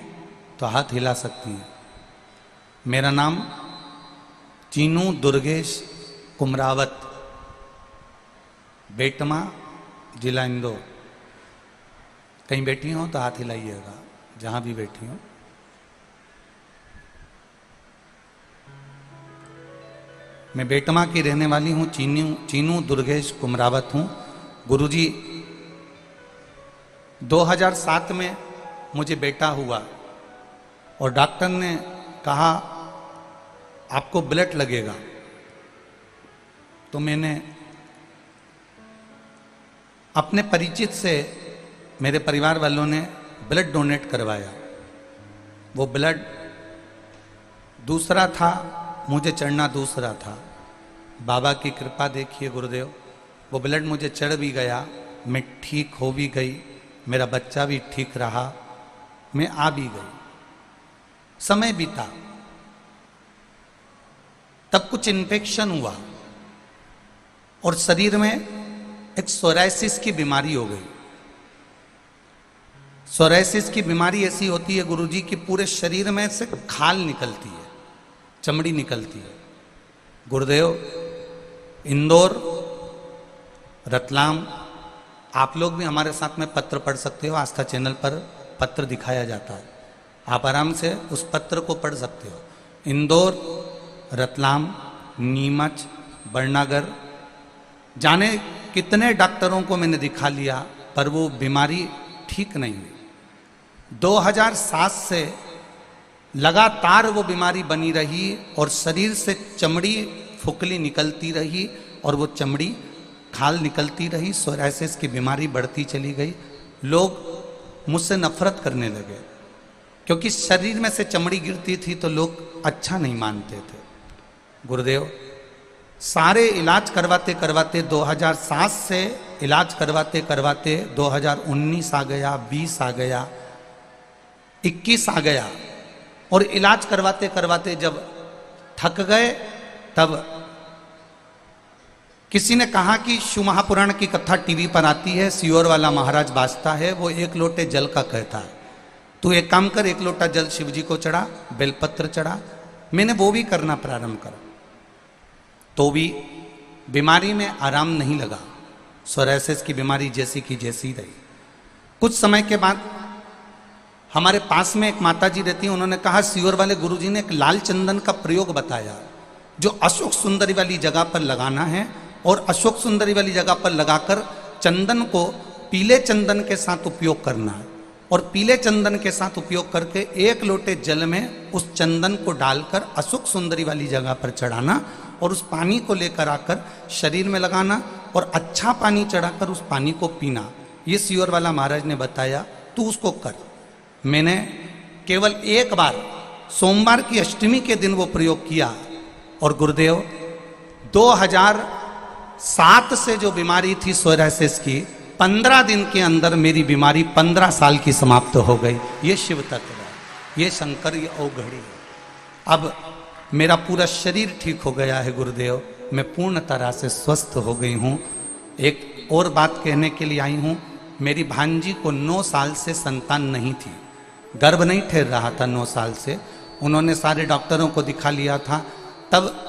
तो हाथ हिला सकती हैं। मेरा नाम चीनू दुर्गेश कुमरावत, बेटमा जिला इंदौर। कहीं बैठी हो तो हाथ हिलाइएगा, जहां भी बैठी हो। मैं बेटमा की रहने वाली हूं, चीनू दुर्गेश कुमरावत हूं। गुरुजी 2007 में मुझे बेटा हुआ और डॉक्टर ने कहा आपको ब्लड लगेगा। तो मैंने अपने परिचित से, मेरे परिवार वालों ने ब्लड डोनेट करवाया। वो ब्लड दूसरा था, मुझे चढ़ना दूसरा था। बाबा की कृपा देखिए गुरुदेव, वो ब्लड मुझे चढ़ भी गया, मैं ठीक हो भी गई, मेरा बच्चा भी ठीक रहा, मैं आ भी गई। समय बीता, तब कुछ इन्फेक्शन हुआ और शरीर में एक सोराइसिस की बीमारी हो गई। सोराइसिस की बीमारी ऐसी होती है गुरुजी कि पूरे शरीर में से खाल निकलती है, चमड़ी निकलती है। गुरुदेव, इंदौर, रतलाम, आप लोग भी हमारे साथ में पत्र पढ़ सकते हो, आस्था चैनल पर पत्र दिखाया जाता है, आप आराम से उस पत्र को पढ़ सकते हो। इंदौर, रतलाम, नीमच, बरनागर, जाने कितने डॉक्टरों को मैंने दिखा लिया, पर वो बीमारी ठीक नहीं हुई। 2007 से लगातार वो बीमारी बनी रही और शरीर से चमड़ी फुकली निकलती रही और वो चमड़ी खाल निकलती रही। सोराइसिस की बीमारी बढ़ती चली गई। लोग मुझसे नफरत करने लगे क्योंकि शरीर में से चमड़ी गिरती थी तो लोग अच्छा नहीं मानते थे। गुरुदेव, सारे इलाज करवाते करवाते 2007 से इलाज करवाते करवाते 2019 आ गया, 20 आ गया, 21 आ गया और इलाज करवाते करवाते जब थक गए तब किसी ने कहा कि शिव महापुराण की कथा टीवी पर आती है, सियोर वाला महाराज बाजता है, वो 1 लोटे जल का कहता है, तू एक काम कर, 1 लोटा जल शिव जी को चढ़ा, बेलपत्र चढ़ा। मैंने वो भी करना प्रारंभ करा तो भी बीमारी में आराम नहीं लगा। सोराइसिस की बीमारी जैसी की जैसी रही। कुछ समय के बाद हमारे पास में एक माता जी रहती हैं, उन्होंने कहा सियोर वाले गुरुजी ने एक लाल चंदन का प्रयोग बताया जो अशोक सुंदरी वाली जगह पर लगाना है और अशोक सुंदरी वाली जगह पर लगाकर चंदन को पीले चंदन के साथ उपयोग करना है और पीले चंदन के साथ उपयोग करके 1 लोटे जल में उस चंदन को डालकर अशोक सुंदरी वाली जगह पर चढ़ाना और उस पानी को लेकर आकर शरीर में लगाना और अच्छा पानी चढ़ाकर उस पानी को पीना। ये सियोर वाला महाराज ने बताया, तू उसको कर। मैंने केवल एक बार सोमवार की अष्टमी के दिन वो प्रयोग किया और गुरुदेव 2007 से जो बीमारी थी सोराइसिस की, 15 दिन के अंदर मेरी बीमारी 15 साल की समाप्त हो गई। ये शिव तत्व है, ये शंकर, ये अवघड़ी है। अब मेरा पूरा शरीर ठीक हो गया है गुरुदेव, मैं पूर्ण तरह से स्वस्थ हो गई हूँ। एक और बात कहने के लिए आई हूँ, मेरी भांजी को 9 साल से संतान नहीं थी, गर्भ नहीं ठहर रहा था 9 साल से। उन्होंने सारे डॉक्टरों को दिखा लिया था। तब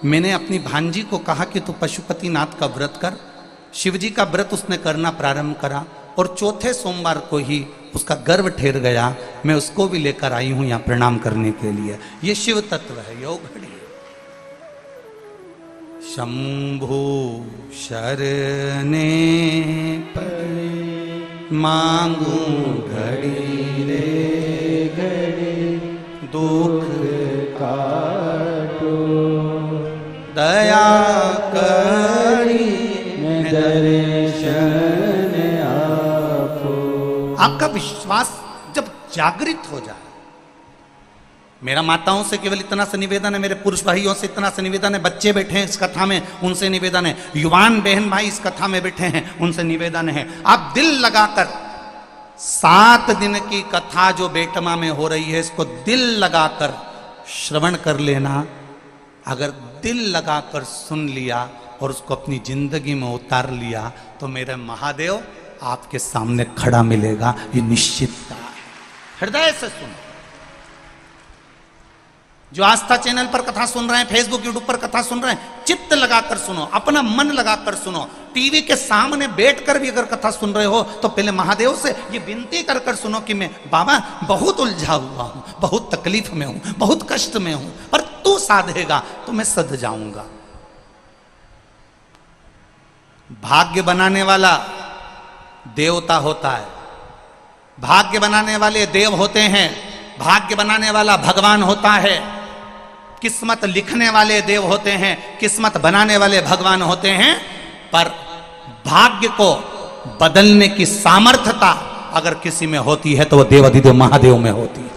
मैंने अपनी भांजी को कहा कि तू पशुपतिनाथ का व्रत कर। शिव जी का व्रत उसने करना प्रारंभ करा और चौथे सोमवार को ही उसका गर्भ ठहर गया। मैं उसको भी लेकर आई हूं यहाँ प्रणाम करने के लिए। ये शिव तत्व है, योग घड़ी। शंभु शरणे पड़े मांगू घड़ी रे घड़ी दुख काटो, दया करी दर्शन आपो। आपका विश्वास जब जागृत हो जाए, मेरा माताओं से केवल इतना सा निवेदन है, मेरे पुरुष भाइयों से इतना सा निवेदन है, बच्चे बैठे हैं इस कथा में उनसे निवेदन है, युवान बहन भाई इस कथा में बैठे हैं उनसे निवेदन है, आप दिल लगाकर 7 दिन की कथा जो बेटमा में हो रही है इसको दिल लगाकर श्रवण कर लेना। अगर दिल लगाकर सुन लिया और उसको अपनी जिंदगी में उतार लिया तो मेरे महादेव आपके सामने खड़ा मिलेगा, ये निश्चितता है। हृदय से सुनो। जो आस्था चैनल पर कथा सुन रहे हैं, फेसबुक यूट्यूब पर कथा सुन रहे हैं, चित्त लगाकर सुनो, अपना मन लगाकर सुनो। टीवी के सामने बैठकर भी अगर कथा सुन रहे हो तो पहले महादेव से ये विनती कर कर सुनो कि मैं बाबा बहुत उलझा हुआ हूं, बहुत तकलीफ में हूं, बहुत कष्ट में हूं, पर तू साधेगा तो मैं सध जाऊंगा। भाग्य बनाने वाला देवता होता है, भाग्य बनाने वाले देव होते हैं, भाग्य बनाने वाला भगवान होता है, किस्मत लिखने वाले देव होते हैं, किस्मत बनाने वाले भगवान होते हैं। पर भाग्य को बदलने की सामर्थ्यता अगर किसी में होती है तो वो देवाधिदेव महादेव में होती है।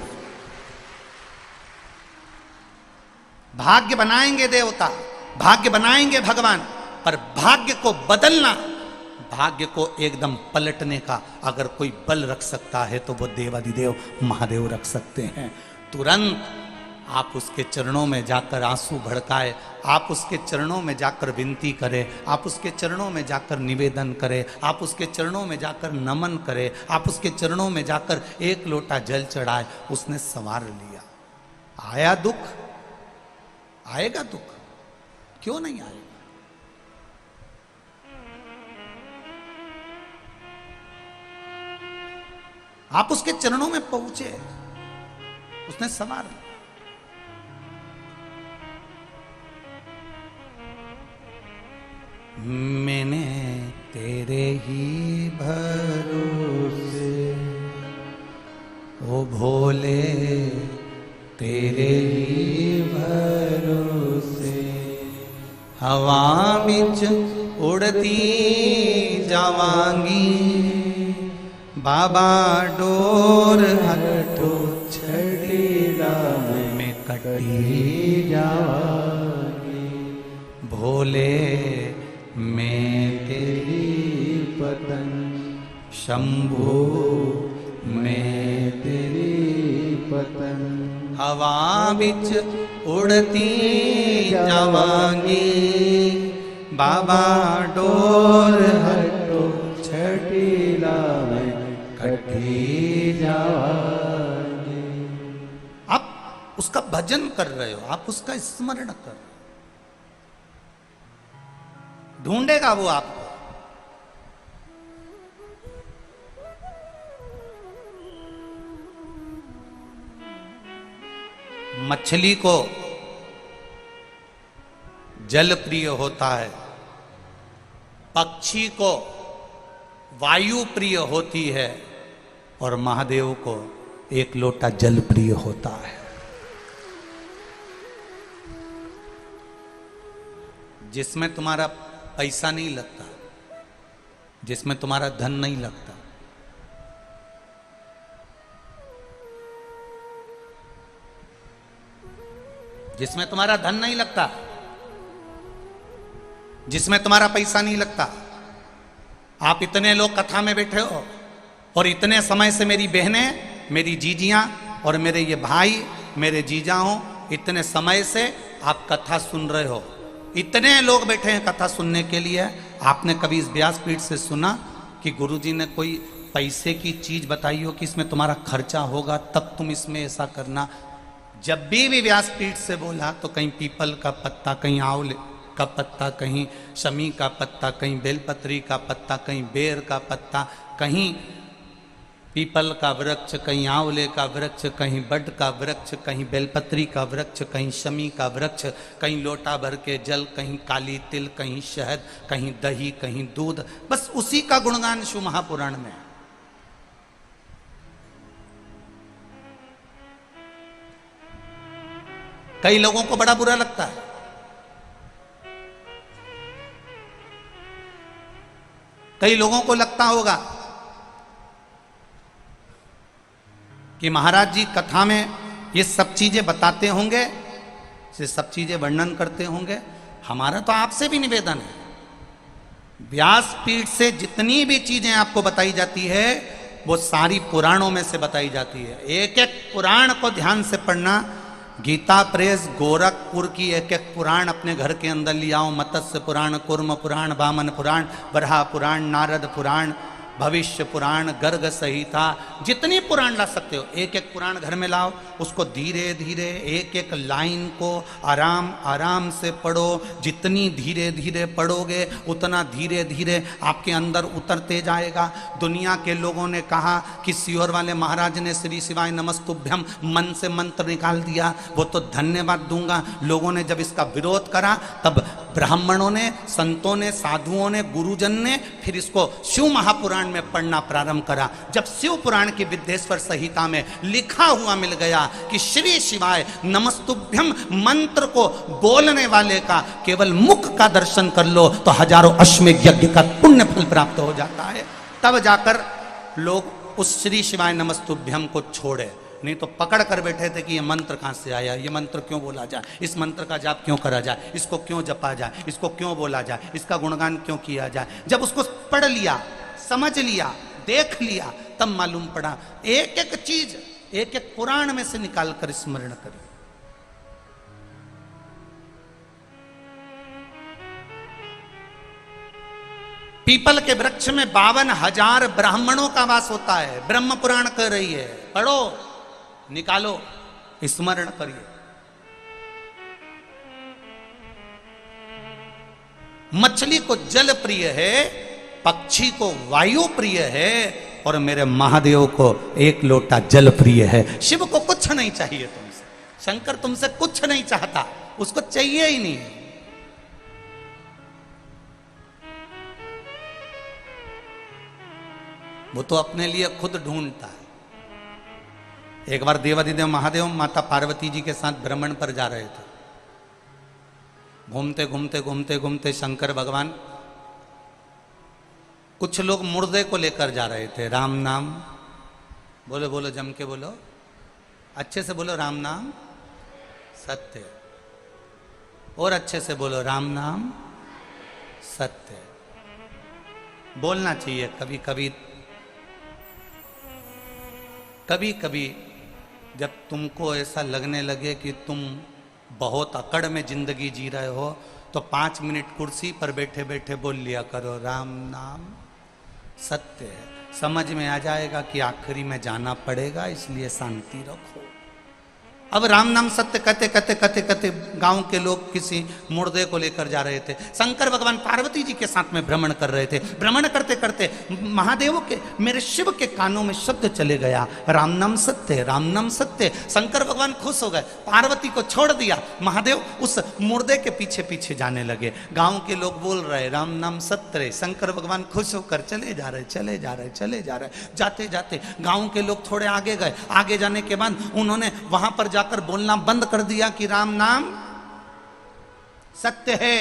भाग्य बनाएंगे देवता, भाग्य बनाएंगे भगवान, पर भाग्य को बदलना, भाग्य को एकदम पलटने का अगर कोई बल रख सकता है तो वो देवाधिदेव महादेव रख सकते हैं। तुरंत आप उसके चरणों में जाकर आंसू भड़काए, आप उसके चरणों में जाकर विनती करें, आप उसके चरणों में जाकर निवेदन करें, आप उसके चरणों में जाकर नमन करें, आप उसके चरणों में जाकर एक लोटा जल चढ़ाए। उसने संवार लिया। आया दुख, आएगा दुख, क्यों नहीं आएगा? आप उसके चरणों में पहुंचे, उसने संवार लिया। मैंने तेरे ही भरोसे ओ भोले, तेरे ही भरोसे हवा बिच उड़ती जावांगी, बाबा डोर हटो छड़ीला में कटी जावांगी, भोले मैं तेरी पतंग, शंभू मैं तेरी पतंग, हवा बिच उड़ती जावांगी, बाबा डोर हटो छटीला में कटी जावांगी। आप उसका भजन कर रहे हो, आप उसका स्मरण कर रहे हो, ढूंढेगा वो आपको। मछली को जल प्रिय होता है, पक्षी को वायु प्रिय होती है, और महादेव को एक लोटा जल प्रिय होता है। जिसमें तुम्हारा पैसा नहीं लगता, जिसमें तुम्हारा धन नहीं लगता, जिसमें तुम्हारा धन नहीं लगता, जिसमें तुम्हारा पैसा नहीं लगता। आप इतने लोग कथा में बैठे हो और इतने समय से मेरी बहनें, मेरी जीजियां और मेरे ये भाई, मेरे जीजा हो, इतने समय से आप कथा सुन रहे हो। इतने लोग बैठे हैं कथा सुनने के लिए। आपने कभी इस व्यासपीठ से सुना कि गुरुजी ने कोई पैसे की चीज बताई हो कि इसमें तुम्हारा खर्चा होगा तब तुम इसमें ऐसा करना? जब भी व्यासपीठ से बोला तो कहीं पीपल का पत्ता, कहीं आंवले का पत्ता, कहीं शमी का पत्ता, कहीं बेलपत्री का पत्ता, कहीं बेर का पत्ता, कहीं पीपल का वृक्ष, कहीं आंवले का वृक्ष, कहीं बड का वृक्ष, कहीं बेलपत्री का वृक्ष, कहीं शमी का वृक्ष, कहीं लोटा भर के जल, कहीं काली तिल, कहीं शहद, कहीं दही, कहीं दूध। बस उसी का गुणगान शिव महापुराण में। कई लोगों को बड़ा बुरा लगता है। कई लोगों को लगता होगा कि महाराज जी कथा में ये सब चीजें बताते होंगे, ये सब चीजें वर्णन करते होंगे। हमारा तो आपसे भी निवेदन है, व्यासपीठ से जितनी भी चीजें आपको बताई जाती है वो सारी पुराणों में से बताई जाती है। एक एक पुराण को ध्यान से पढ़ना। गीता प्रेस गोरखपुर की एक एक पुराण अपने घर के अंदर ले आओ। मत्स्य पुराण, कूर्म पुराण, वामन पुराण, वराह पुराण, नारद पुराण, भविष्य पुराण, गर्ग संहिता, जितनी पुराण ला सकते हो एक एक पुराण घर में लाओ। उसको धीरे धीरे एक एक लाइन को आराम आराम से पढ़ो। जितनी धीरे धीरे पढ़ोगे उतना धीरे धीरे आपके अंदर उतरते जाएगा। दुनिया के लोगों ने कहा कि सीहोर वाले महाराज ने श्री शिवाय नमस्तुभ्यम मन से मंत्र निकाल दिया, वो तो धन्यवाद दूंगा। लोगों ने जब इसका विरोध करा तब ब्राह्मणों ने, संतों ने, साधुओं ने, गुरुजन ने फिर इसको शिव महापुराण में पढ़ना प्रारंभ करा। जब शिव पुराण की विद्येश्वर संहिता में लिखा हुआ मिल गया कि श्री शिवाय नमस्तुभ्यम मंत्र को बोलने वाले का केवल मुख का दर्शन कर लो तो हजारों अश्वमेध यज्ञ का पुण्य फल प्राप्त हो जाता है, तब जाकर लोग उस श्री शिवाय नमस्तुभ्यम को छोड़े। नहीं तो पकड़ कर बैठे थे कि ये मंत्र कहाँ से आया, ये मंत्र क्यों बोला जाए, इस मंत्र का जाप क्यों करा जाए, इसको क्यों जपा जाए, इसको क्यों बोला जाए, इसका गुणगान क्यों किया जाए। जब उसको पढ़ लिया, समझ लिया, देख लिया, तब मालूम पड़ा। एक एक चीज एक एक पुराण में से निकाल कर स्मरण करिए। पीपल के वृक्ष में 52,000 ब्राह्मणों का वास होता है। ब्रह्म पुराण कर रही है, पढ़ो, निकालो, स्मरण करिए। मछली को जल प्रिय है, पक्षी को वायु प्रिय है, और मेरे महादेव को एक लोटा जल प्रिय है। शिव को कुछ नहीं चाहिए तुमसे, शंकर तुमसे कुछ नहीं चाहता, उसको चाहिए ही नहीं। वो तो अपने लिए खुद ढूंढता है। एक बार देवादिदेव महादेव माता पार्वती जी के साथ भ्रमण पर जा रहे थे। घूमते घूमते घूमते घूमते शंकर भगवान, कुछ लोग मुर्दे को लेकर जा रहे थे। राम नाम बोलो, बोलो, जम के बोलो, अच्छे से बोलो, राम नाम सत्य। और अच्छे से बोलो, राम नाम सत्य। बोलना चाहिए कभी कभी। कभी कभी जब तुमको ऐसा लगने लगे कि तुम बहुत अकड़ में जिंदगी जी रहे हो, तो 5 मिनट कुर्सी पर बैठे बैठे बोल लिया करो, राम नाम सत्य है। समझ में आ जाएगा कि आखिरी में जाना पड़ेगा, इसलिए शांति रखो। अब राम नाम सत्य कहते कहते कहते कहते गांव के लोग किसी मुर्दे को लेकर जा रहे थे। शंकर भगवान पार्वती जी के साथ में भ्रमण कर रहे थे। भ्रमण करते करते महादेव के, मेरे शिव के कानों में शब्द चले गया, राम नाम सत्य, राम नाम सत्य। शंकर भगवान खुश हो गए, पार्वती को छोड़ दिया। महादेव उस मुर्दे के पीछे पीछे जाने लगे। गांव के लोग बोल रहे, राम नाम सत्य रे। शंकर भगवान खुश होकर चले जा रहे, चले जा रहे, चले जा रहे। जाते जाते गांव के लोग थोड़े आगे गए। आगे जाने के बाद उन्होंने वहां पर जाकर बोलना बंद कर दिया कि राम नाम सत्य है।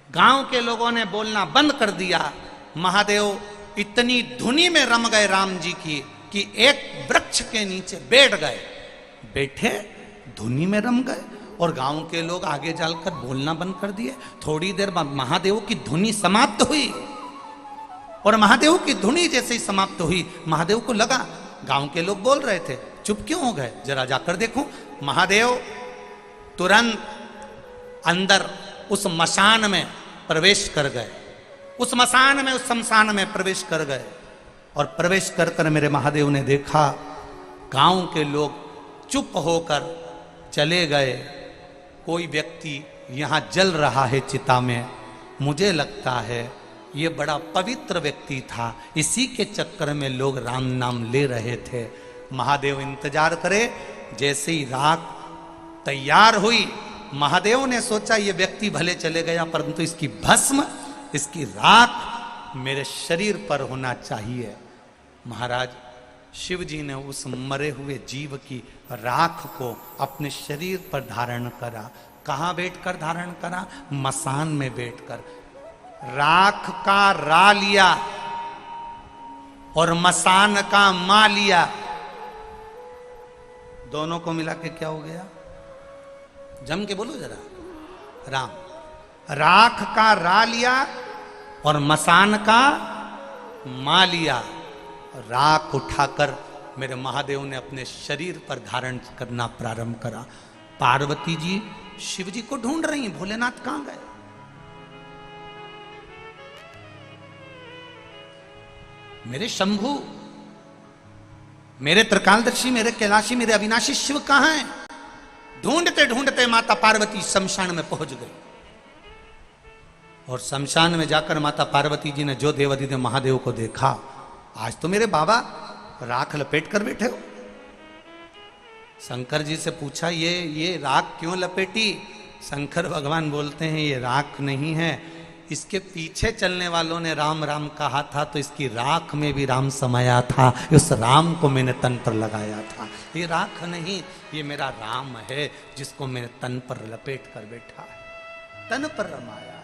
गांव के लोगों ने बोलना बंद कर दिया। महादेव इतनी धुनी में रम गए राम जी की कि एक वृक्ष के नीचे बैठ गए। बैठे, धुनी में रम गए, और गांव के लोग आगे जाकर बोलना बंद कर दिए। थोड़ी देर बाद महादेव की धुनी समाप्त हुई, और महादेव की धुनी जैसे ही समाप्त हुई, महादेव को लगा गांव के लोग बोल रहे थे, चुप क्यों हो गए, जरा जाकर देखो। महादेव तुरंत अंदर उस मशान में प्रवेश कर गए। उस मशान में, उस शमशान में प्रवेश कर गए। और प्रवेश कर कर मेरे महादेव ने देखा गांव के लोग चुप होकर चले गए। कोई व्यक्ति यहां जल रहा है चिता में। मुझे लगता है ये बड़ा पवित्र व्यक्ति था, इसी के चक्कर में लोग राम नाम ले रहे थे। महादेव इंतजार करे। जैसे ही राख तैयार हुई, महादेव ने सोचा ये व्यक्ति भले चले गया, परंतु इसकी भस्म, इसकी राख मेरे शरीर पर होना चाहिए। महाराज शिव जी ने उस मरे हुए जीव की राख को अपने शरीर पर धारण करा। कहाँ बैठकर धारण करा? मसान में बैठकर। राख का रा लिया और मसान का मा लिया, दोनों को मिला के क्या हो गया? जम के बोलो जरा, राम। राख का रा लिया और मसान का मा लिया। राख उठाकर मेरे महादेव ने अपने शरीर पर धारण करना प्रारंभ करा। पार्वती जी शिव जी को ढूंढ रही, भोलेनाथ कहां गए? मेरे शंभु, मेरे त्रिकालदर्शी, मेरे कैलाशी, मेरे अविनाशी शिव कहां हैं? ढूंढते ढूंढते माता पार्वती शमशान में पहुंच गई। और शमशान में जाकर माता पार्वती जी ने जो देवादिदेव महादेव को देखा, आज तो मेरे बाबा राख लपेट कर बैठे हो। शंकर जी से पूछा, ये राख क्यों लपेटी? शंकर भगवान बोलते हैं, ये राख नहीं है, इसके पीछे चलने वालों ने राम राम कहा था, तो इसकी राख में भी राम समाया था, उस राम को मैंने तन पर लगाया था। ये राख नहीं, ये मेरा राम है, जिसको मैंने तन पर लपेट कर बैठा है, तन पर रमाया है।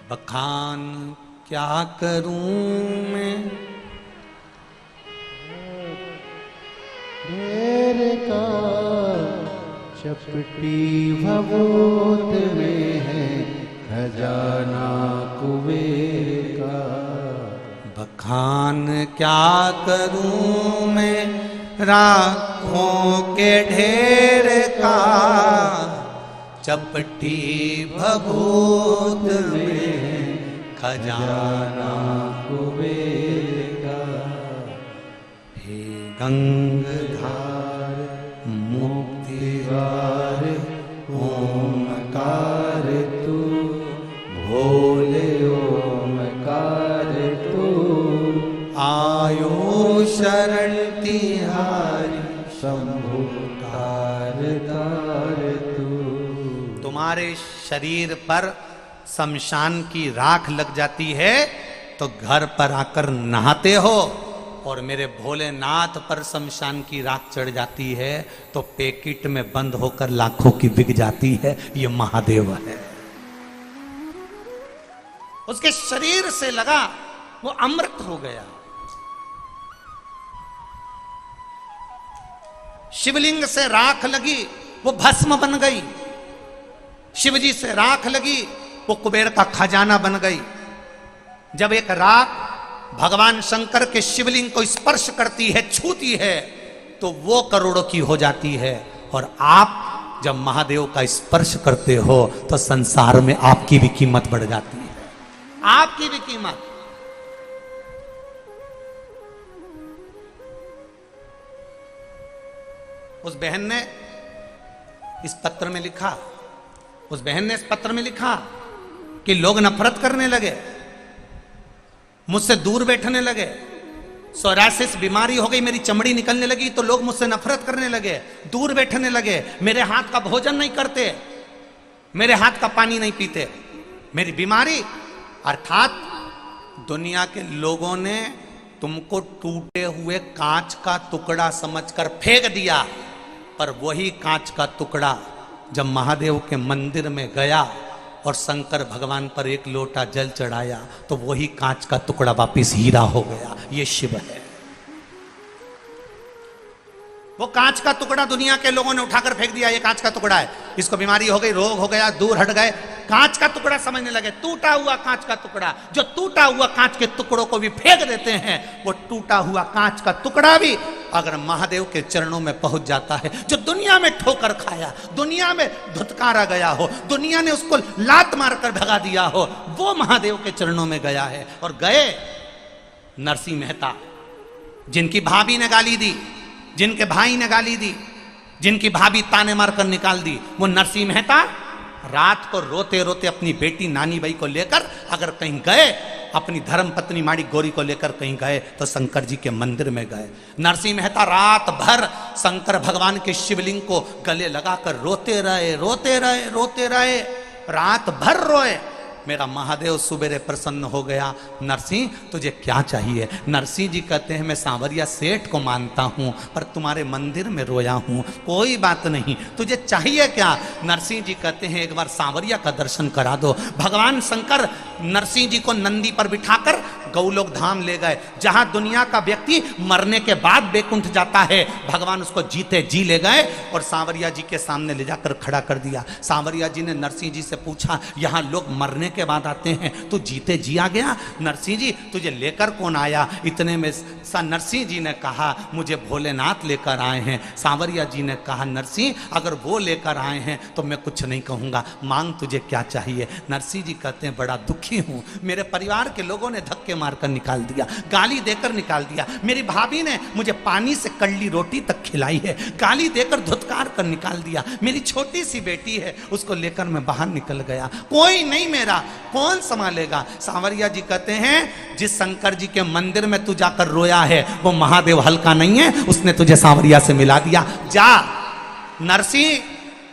बखान क्या करूं मैं ढेर का चपटी भभूत में है खजाना कुबेर का। बखान क्या करूं मैं राखों के ढेर का, चपटी भभूत में खजाना कुबेर का। हे गंगधार मुक्तिवार ओमकार तू, भोले ओमकार तू। आयो शरण तिहारी शंभु तार तार तू। तुम्हारे शरीर पर शमशान की राख लग जाती है तो घर पर आकर नहाते हो, और मेरे भोलेनाथ पर शमशान की राख चढ़ जाती है तो पैकेट में बंद होकर लाखों की बिक जाती है। ये महादेव है। उसके शरीर से लगा वो अमृत हो गया। शिवलिंग से राख लगी वो भस्म बन गई, शिवजी से राख लगी वो कुबेर का खजाना बन गई। जब एक राख भगवान शंकर के शिवलिंग को स्पर्श करती है, छूती है, तो वो करोड़ों की हो जाती है। और आप जब महादेव का स्पर्श करते हो तो संसार में आपकी भी कीमत बढ़ जाती है, आपकी भी कीमत। उस बहन ने इस पत्र में लिखा, उस बहन ने इस पत्र में लिखा कि लोग नफरत करने लगे, मुझसे दूर बैठने लगे, सोरासिस बीमारी हो गई, मेरी चमड़ी निकलने लगी तो लोग मुझसे नफरत करने लगे, दूर बैठने लगे, मेरे हाथ का भोजन नहीं करते, मेरे हाथ का पानी नहीं पीते। मेरी बीमारी अर्थात दुनिया के लोगों ने तुमको टूटे हुए कांच का टुकड़ा समझकर फेंक दिया, पर वही कांच का टुकड़ा जब महादेव के मंदिर में गया और शंकर भगवान पर एक लोटा जल चढ़ाया तो वही कांच का टुकड़ा वापिस हीरा हो गया। ये शिव है। वो कांच का टुकड़ा दुनिया के लोगों ने उठाकर फेंक दिया, ये कांच का टुकड़ा है, इसको बीमारी हो गई, रोग हो गया, दूर हट गए, कांच का टुकड़ा समझने लगे। टूटा हुआ कांच का टुकड़ा, जो टूटा हुआ कांच के टुकड़ों को भी फेंक देते हैं, वो टूटा हुआ कांच का टुकड़ा भी अगर महादेव के चरणों में पहुंच जाता है, जो दुनिया में ठोकर खाया, दुनिया में धुतकारा गया हो, दुनिया ने उसको लात मारकर भगा दिया हो, वो महादेव के चरणों में गया है। और गए नरसिंह मेहता, जिनकी भाभी ने गाली दी, जिनके भाई ने गाली दी, जिनकी भाभी ताने मारकर निकाल दी, वो नरसिंह मेहता रात को रोते रोते अपनी बेटी नानी बाई को लेकर अगर कहीं गए, अपनी धर्म पत्नी माड़ी गौरी को लेकर कहीं गए तो शंकर जी के मंदिर में गए। नरसिंह मेहता रात भर शंकर भगवान के शिवलिंग को गले लगाकर रोते रहे, रोते रहे, रोते रहे, रात भर रोए। मेरा महादेव सुबेरे प्रसन्न हो गया। नरसिंह तुझे क्या चाहिए? नरसिंह जी कहते हैं मैं सांवरिया सेठ को मानता हूँ पर तुम्हारे मंदिर में रोया हूँ, कोई बात नहीं, तुझे चाहिए क्या? नरसिंह जी कहते हैं एक बार सांवरिया का दर्शन करा दो। भगवान शंकर नरसिंह जी को नंदी पर बिठाकर गौलोक धाम ले गए, जहां दुनिया का व्यक्ति मरने के बाद बैकुंठ जाता है, भगवान उसको जीते जी ले गए और सांवरिया जी के सामने ले जाकर खड़ा कर दिया। सांवरिया जी ने नरसिंह जी से पूछा, यहाँ लोग मरने के बाद आते हैं, तू जीते जी आ गया? नरसिंह जी तुझे लेकर कौन आया? इतने में नरसिंह जी ने कहा मुझे भोलेनाथ लेकर आए हैं। सांवरिया जी ने कहा नरसिंह अगर वो लेकर आए हैं तो मैं कुछ नहीं कहूँगा, मांग तुझे क्या चाहिए? नरसिंह जी कहते हैं बड़ा दुखी हूँ, मेरे परिवार के लोगों ने धक्के मारकर निकाल दिया, गाली देकर निकाल दिया, मेरी भाभी ने मुझे पानी से कड़ली रोटी तक खिलाई है, गाली देकर धुतकार कर निकाल दिया, मेरी छोटी सी बेटी है उसको लेकर मैं बाहर निकल गया, कोई नहीं मेरा, कौन संभालेगा? सांवरिया जी कहते हैं जिस शंकर जी के मंदिर में तू जाकर रोया है वो महादेव हल्का नहीं है, उसने तुझे सांवरिया से मिला दिया। जा नरसिंह,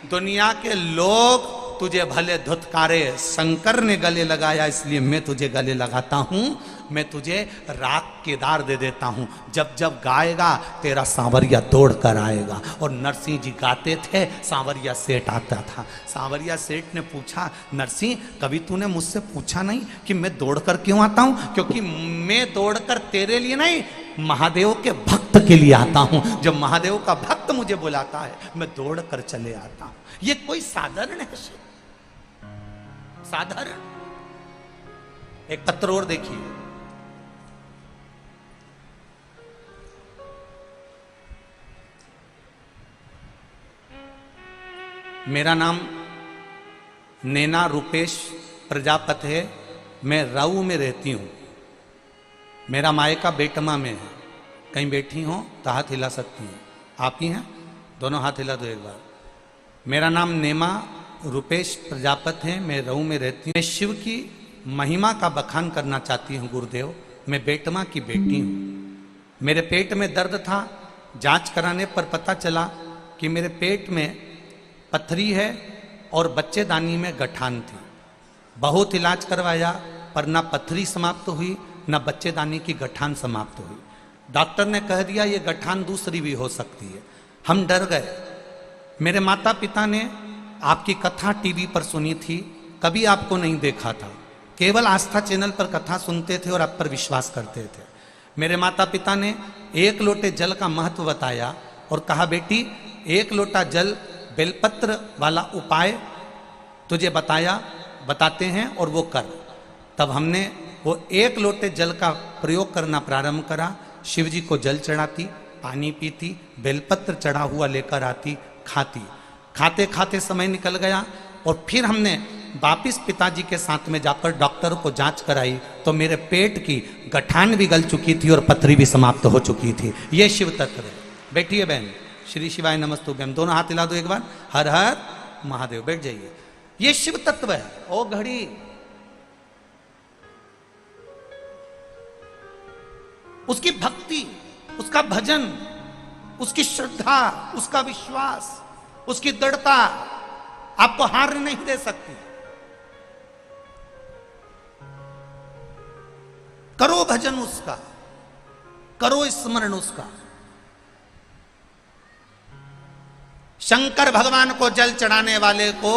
दुनिया के लोग तुझे भले धुतकारे, शंकर ने गले लगाया इसलिए मैं तुझे गले लगाता हूं, मैं तुझे राख केदार दे देता हूं, जब जब गाएगा तेरा सांवरिया दौड़ कर आएगा। और नरसिंह जी गाते थे, सांवरिया सेठ आता था। सांवरिया सेठ ने पूछा नरसिंह कभी तूने मुझसे पूछा नहीं कि मैं दौड़ कर क्यों आता हूं? क्योंकि मैं दौड़ कर तेरे लिए नहीं, महादेव के भक्त भक्त के लिए आता हूं। जब महादेव का भक्त मुझे बुलाता है मैं दौड़ कर चले आता हूं। ये कोई साधारण है शिव? साधारण? एक पत्र और देखिए, मेरा नाम नैना रूपेश प्रजापत है, मैं राऊ में रहती हूं। मेरा मायका बेटमा में है। कहीं बैठी हो तो हाथ हिला सकती हैं। आप ही हैं? दोनों हाथ हिला दो एक बार। मेरा नाम नेमा रूपेश प्रजापत है, मैं राऊ में रहती हूँ। मैं शिव की महिमा का बखान करना चाहती हूँ गुरुदेव। मैं बेटमा की बेटी हूँ। मेरे पेट में दर्द था, जांच कराने पर पता चला कि मेरे पेट में पथरी है और बच्चेदानी में गठान थी। बहुत इलाज करवाया पर ना पथरी समाप्त हुई ना बच्चेदानी की गठान समाप्त हुई। डॉक्टर ने कह दिया ये गठान दूसरी भी हो सकती है। हम डर गए। मेरे माता पिता ने आपकी कथा टीवी पर सुनी थी, कभी आपको नहीं देखा था। केवल आस्था चैनल पर कथा सुनते थे और आप पर विश्वास करते थे। मेरे माता पिता ने एक लोटे जल का महत्व बताया और कहा बेटी एक लोटा जल बेलपत्र वाला उपाय तुझे बताते हैं और वो कर। तब हमने वो एक लोटे जल का प्रयोग करना प्रारंभ करा। शिव जी को जल चढ़ाती, पानी पीती, बेलपत्र चढ़ा हुआ लेकर आती, खाती। खाते खाते समय निकल गया और फिर हमने वापिस पिताजी के साथ में जाकर डॉक्टर को जांच कराई तो मेरे पेट की गठान भी गल चुकी थी और पथरी भी समाप्त हो चुकी थी। ये शिव तत्व है। बैठिए बहन, श्री शिवाय नमस्तुभ्यम। दोनों हाथ हिला दो एक बार। हर हर महादेव। बैठ जाइए। ये शिव तत्व है। ओ घड़ी उसकी भक्ति, उसका भजन, उसकी श्रद्धा, उसका विश्वास, उसकी दृढ़ता आपको हार नहीं दे सकती। करो भजन उसका, करो स्मरण उसका। शंकर भगवान को जल चढ़ाने वाले को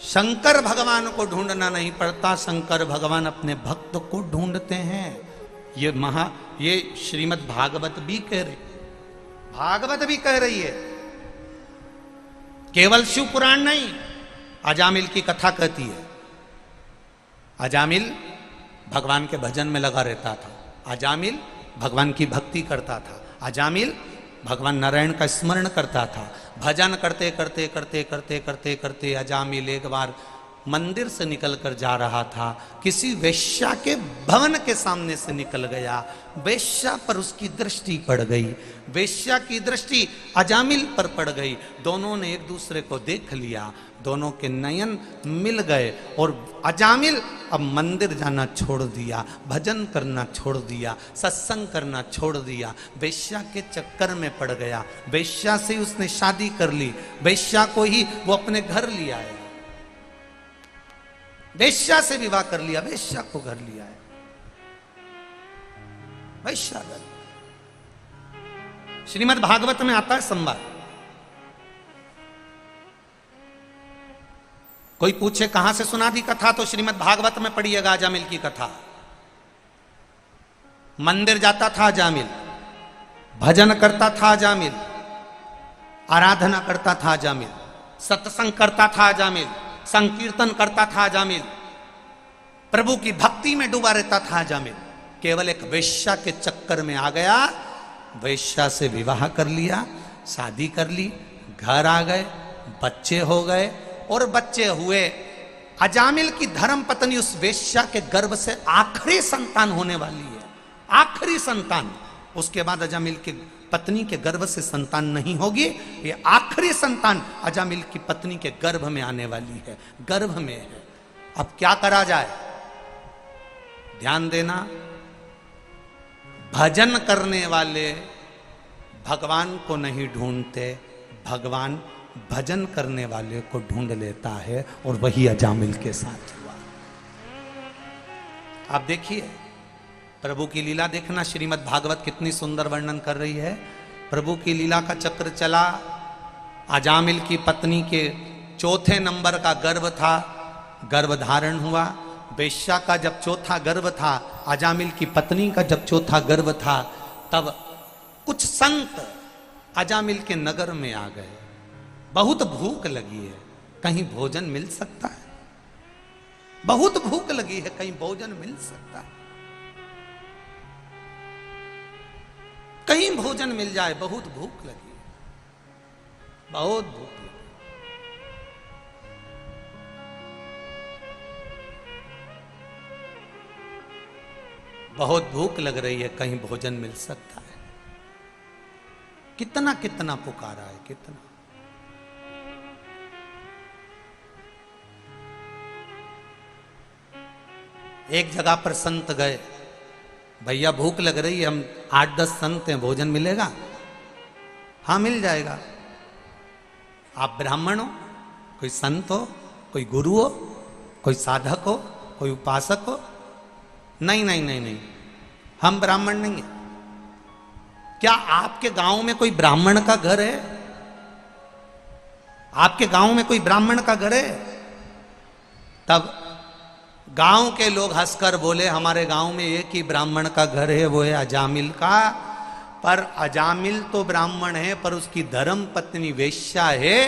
शंकर भगवान को ढूंढना नहीं पड़ता, शंकर भगवान अपने भक्त को ढूंढते हैं। ये श्रीमद् भागवत भी कह रही, भागवत भी कह रही है। केवल शिव पुराण नहीं, अजामिल की कथा कहती है। अजामिल भगवान के भजन में लगा रहता था। अजामिल भगवान की भक्ति करता था। अजामिल भगवान नारायण का स्मरण करता था। भजन करते करते करते करते करते करते अजामिल एक बार मंदिर से निकलकर जा रहा था, किसी वेश्या के भवन के सामने से निकल गया। वेश्या पर उसकी दृष्टि पड़ गई, वेश्या की दृष्टि अजामिल पर पड़ गई। दोनों ने एक दूसरे को देख लिया, दोनों के नयन मिल गए और अजामिल अब मंदिर जाना छोड़ दिया, भजन करना छोड़ दिया, सत्संग करना छोड़ दिया, वेश्या के चक्कर में पड़ गया। वेश्या से उसने शादी कर ली, वेश्या को ही वो अपने घर ले आया, वेश्या से विवाह कर लिया, वेश्या को घर लिया है। वैश्यागत श्रीमद् भागवत में आता है संवाद। कोई पूछे कहां से सुना दी कथा, तो श्रीमद् भागवत में पढ़िएगा अजामिल की कथा। मंदिर जाता था अजामिल, भजन करता था अजामिल, आराधना करता था अजामिल, सत्संग करता था अजामिल, संकीर्तन करता था अजामिल, प्रभु की भक्ति में डूबा रहता था अजामिल। केवल एक वेश्या के चक्कर में आ गया, वेश्या से विवाह कर लिया, शादी कर ली, घर आ गए, बच्चे हो गए और बच्चे हुए। अजामिल की धर्म पत्नी उस वेश्या के गर्भ से आखिरी संतान होने वाली है, आखिरी संतान। उसके बाद अजामिल की पत्नी के गर्भ से संतान नहीं होगी, ये आखिरी संतान अजामिल की पत्नी के गर्भ में आने वाली है, गर्भ में है। अब क्या करा जाए? ध्यान देना, भजन करने वाले भगवान को नहीं ढूंढते, भगवान भजन करने वाले को ढूंढ लेता है, और वही अजामिल के साथ हुआ। आप देखिए प्रभु की लीला देखना, श्रीमद् भागवत कितनी सुंदर वर्णन कर रही है। प्रभु की लीला का चक्र चला। अजामिल की पत्नी के चौथे नंबर का गर्भ था, गर्भ धारण हुआ। वेश्या का जब चौथा गर्भ था, अजामिल की पत्नी का जब चौथा गर्भ था, तब कुछ संत अजामिल के नगर में आ गए। बहुत भूख लगी है, कहीं भोजन मिल सकता है? बहुत भूख लगी है, कहीं भोजन मिल सकता है? कहीं भोजन मिल जाए, बहुत भूख लगी है, बहुत भूख लगी। बहुत भूख लग रही है, कहीं भोजन मिल सकता है? कितना कितना पुकारा है, कितना। एक जगह पर संत गए, भैया भूख लग रही है, हम 8-10 संत हैं, भोजन मिलेगा? हाँ मिल जाएगा। आप ब्राह्मण हो, कोई संत हो, कोई गुरु हो, कोई साधक हो, कोई उपासक हो? नहीं नहीं नहीं नहीं, हम ब्राह्मण नहीं है। क्या आपके गांव में कोई ब्राह्मण का घर है? आपके गांव में कोई ब्राह्मण का घर है? तब गांव के लोग हंसकर बोले, हमारे गांव में एक ही ब्राह्मण का घर है, वो है अजामिल का। पर अजामिल तो ब्राह्मण है, पर उसकी धर्म पत्नी वेश्या है।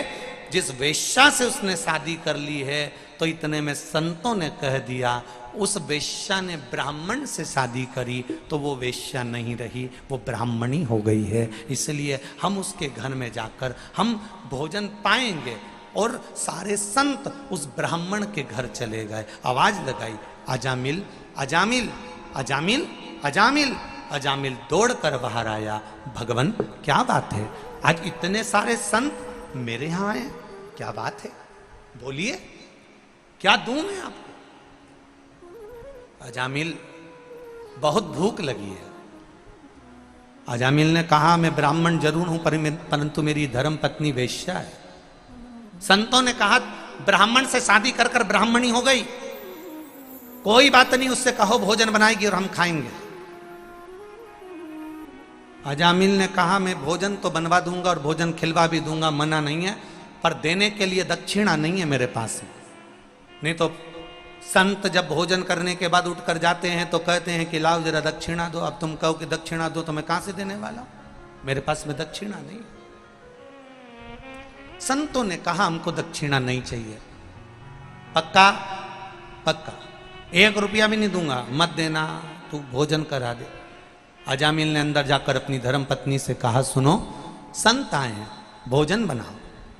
जिस वेश्या से उसने शादी कर ली है, तो इतने में संतों ने कह दिया, उस वेश्या ने ब्राह्मण से शादी करी तो वो वेश्या नहीं रही, वो ब्राह्मणी हो गई है। इसलिए हम उसके घर में जाकर हम भोजन पाएंगे। और सारे संत उस ब्राह्मण के घर चले गए। आवाज लगाई, अजामिल अजामिल अजामिल अजामिल। अजामिल दौड़कर बाहर आया, भगवान क्या बात है, आज इतने सारे संत मेरे यहां आए, क्या बात है, बोलिए क्या दूं मैं आपको? अजामिल बहुत भूख लगी है। अजामिल ने कहा, मैं ब्राह्मण जरूर हूं, परंतु मेरी धर्म पत्नी वेश्या है। संतों ने कहा, ब्राह्मण से शादी कर कर ब्राह्मणी हो गई, कोई बात नहीं, उससे कहो भोजन बनाएगी और हम खाएंगे। अजामिल ने कहा, मैं भोजन तो बनवा दूंगा और भोजन खिलवा भी दूंगा, मना नहीं है, पर देने के लिए दक्षिणा नहीं है मेरे पास में। नहीं तो संत जब भोजन करने के बाद उठकर जाते हैं तो कहते हैं कि लाओ जरा दक्षिणा दो। अब तुम कहो कि दक्षिणा दो, तो मैं कहां से देने वाला हूं, मेरे पास में दक्षिणा नहीं। संतों ने कहा, हमको दक्षिणा नहीं चाहिए, पक्का पक्का, 1 रुपया भी नहीं दूंगा, मत देना, तू भोजन करा दे। अजामिल ने अंदर जाकर अपनी धर्म पत्नी से कहा, सुनो संत आए हैं, भोजन बनाओ।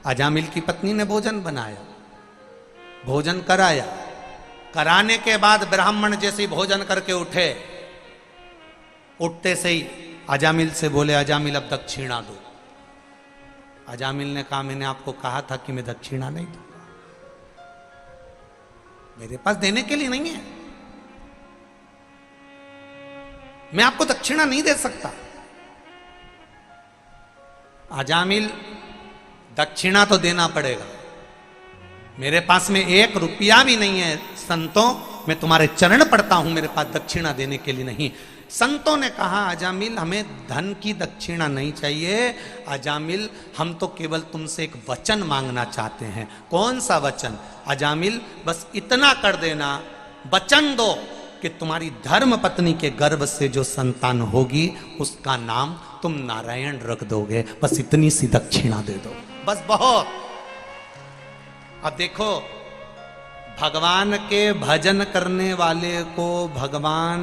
अजामिल की पत्नी ने भोजन बनाया, भोजन कराया। कराने के बाद ब्राह्मण जैसे ही भोजन करके उठे, उठते से ही अजामिल से बोले, अजामिल अब दक्षिणा दो। अजामिल ने कहा, मैंने आपको कहा था कि मैं दक्षिणा नहीं दूंगा, मेरे पास देने के लिए नहीं है, मैं आपको दक्षिणा नहीं दे सकता। अजामिल, दक्षिणा तो देना पड़ेगा, मेरे पास में 1 रुपया भी नहीं है, संतों मैं तुम्हारे चरण पड़ता हूं, मेरे पास दक्षिणा देने के लिए नहीं। संतों ने कहा, अजामिल हमें धन की दक्षिणा नहीं चाहिए, अजामिल हम तो केवल तुमसे एक वचन मांगना चाहते हैं। कौन सा वचन? अजामिल बस इतना कर देना, वचन दो कि तुम्हारी धर्म पत्नी के गर्भ से जो संतान होगी उसका नाम तुम नारायण रख दोगे, बस इतनी सी दक्षिणा दे दो, बस बहुत। अब देखो, भगवान के भजन करने वाले को भगवान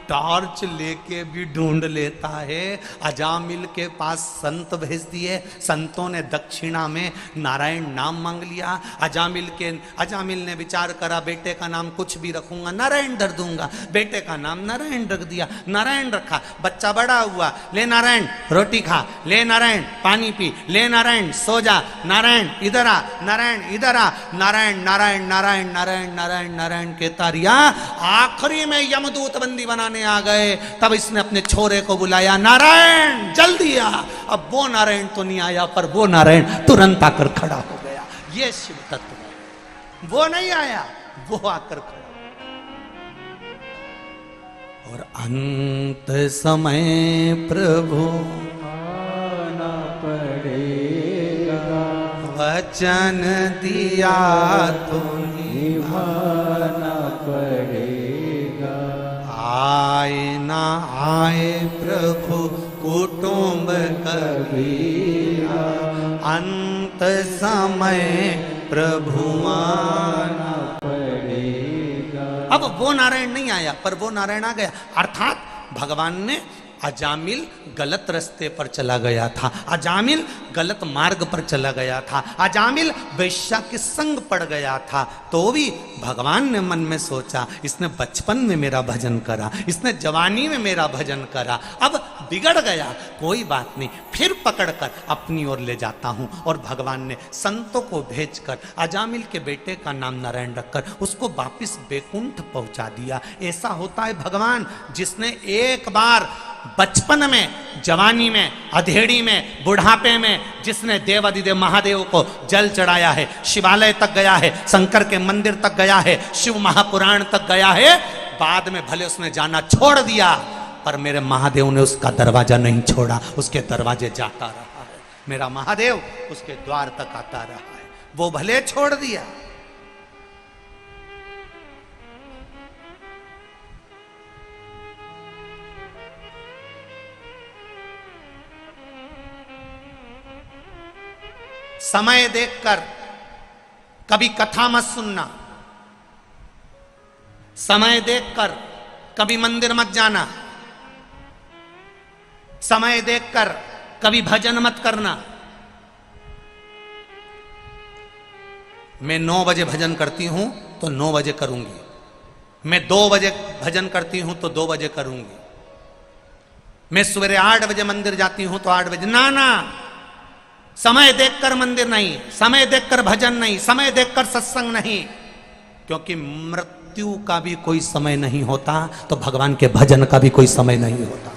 टॉर्च लेके भी ढूंढ लेता है। अजामिल के पास संत भेज दिए, संतों ने दक्षिणा में नारायण नाम मांग लिया। अजामिल ने विचार करा, बेटे का नाम कुछ भी रखूंगा, नारायण धर दूंगा। बेटे का नाम नारायण रख दिया, नारायण रखा। बच्चा बड़ा हुआ, ले नारायण रोटी खा, ले नारायण पानी पी, ले नारायण सो जा, नारायण इधर आ, नारायण इधर आ, नारायण नारायण नारायण नारायण नारायण नारायण कहता रिया। आखिरी में यमदूत बंदी बनाने आ गए, तब इसने अपने छोरे को बुलाया, नारायण जल्दी आ। अब वो नारायण तो नहीं आया, पर वो नारायण तुरंत आकर खड़ा हो गया। ये शिव तत्व है, वो नहीं आया, वो आकर खड़ा। और अंत समय प्रभु आना पड़ेगा, वचन दिया तो निभाना पड़ेगा। आए ना आए प्रभु कुटुंब कबीरा, अंत समय प्रभु आना पड़ेगा। अब वो नारायण नहीं आया, पर वो नारायण आ गया। अर्थात भगवान ने अजामिल गलत रास्ते पर चला गया था, अजामिल गलत मार्ग पर चला गया था, अजामिल वैश्या के संग पड़ गया था, तो भी भगवान ने मन में सोचा इसने बचपन में मेरा भजन करा, इसने जवानी में मेरा भजन करा, अब बिगड़ गया, कोई बात नहीं, फिर पकड़कर अपनी ओर ले जाता हूं। और भगवान ने संतों को भेजकर अजामिल के बेटे का नाम नारायण रखकर उसको वापिस बैकुंठ पहुंचा दिया। ऐसा होता है भगवान, जिसने एक बार बचपन में, जवानी में, अधेड़ी में, बुढ़ापे में जिसने देवादिदेव महादेव को जल चढ़ाया है, शिवालय तक गया है, शंकर के मंदिर तक गया है, शिव महापुराण तक गया है, बाद में भले उसने जाना छोड़ दिया, पर मेरे महादेव ने उसका दरवाजा नहीं छोड़ा, उसके दरवाजे जाता रहा है। मेरा महादेव उसके द्वार तक आता रहा है, वो भले छोड़ दिया। समय देखकर कभी कथा मत सुनना, समय देखकर कभी मंदिर मत जाना, समय देखकर कभी भजन मत करना। मैं 9 बजे भजन करती हूं तो 9 बजे करूंगी, मैं 2 बजे भजन करती हूं तो 2 बजे करूंगी, मैं सवेरे 8 बजे मंदिर जाती हूं तो 8 बजे। ना ना, समय देखकर मंदिर नहीं, समय देखकर भजन नहीं, समय देखकर सत्संग नहीं, क्योंकि मृत्यु का भी कोई समय नहीं होता तो भगवान के भजन का भी कोई समय नहीं होता।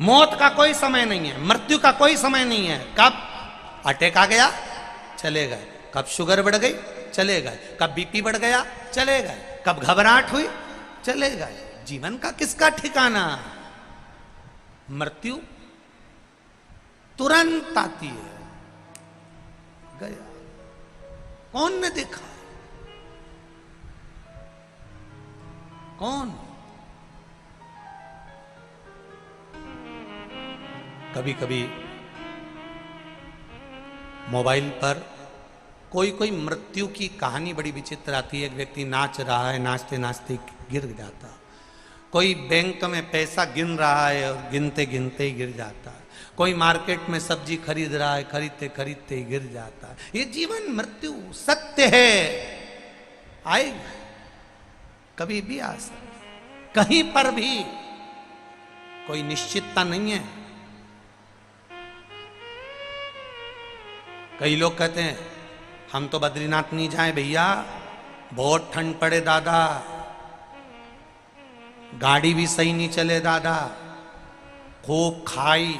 मौत का कोई समय नहीं है, मृत्यु का कोई समय नहीं है। कब अटैक आ गया चले गए, कब शुगर बढ़ गई चले गए, कब बीपी बढ़ गया चले गए, कब घबराहट हुई चले गए। जीवन का किसका ठिकाना? मृत्यु तुरंत आती है, गया, कौन ने देखा? कौन? कभी कभी मोबाइल पर कोई कोई मृत्यु की कहानी बड़ी विचित्र आती है। एक व्यक्ति नाच रहा है, नाचते नाचते गिर जाता, कोई बैंक में पैसा गिन रहा है और गिनते गिनते ही गिर जाता है, कोई मार्केट में सब्जी खरीद रहा है, खरीदते खरीदते ही गिर जाता है। ये जीवन मृत्यु सत्य है, आएगा, कभी भी आ सकता, कहीं पर भी कोई निश्चितता नहीं है। कई लोग कहते हैं हम तो बद्रीनाथ नहीं जाए भैया, बहुत ठंड पड़े दादा, गाड़ी भी सही नहीं चले दादा, खूब खाई,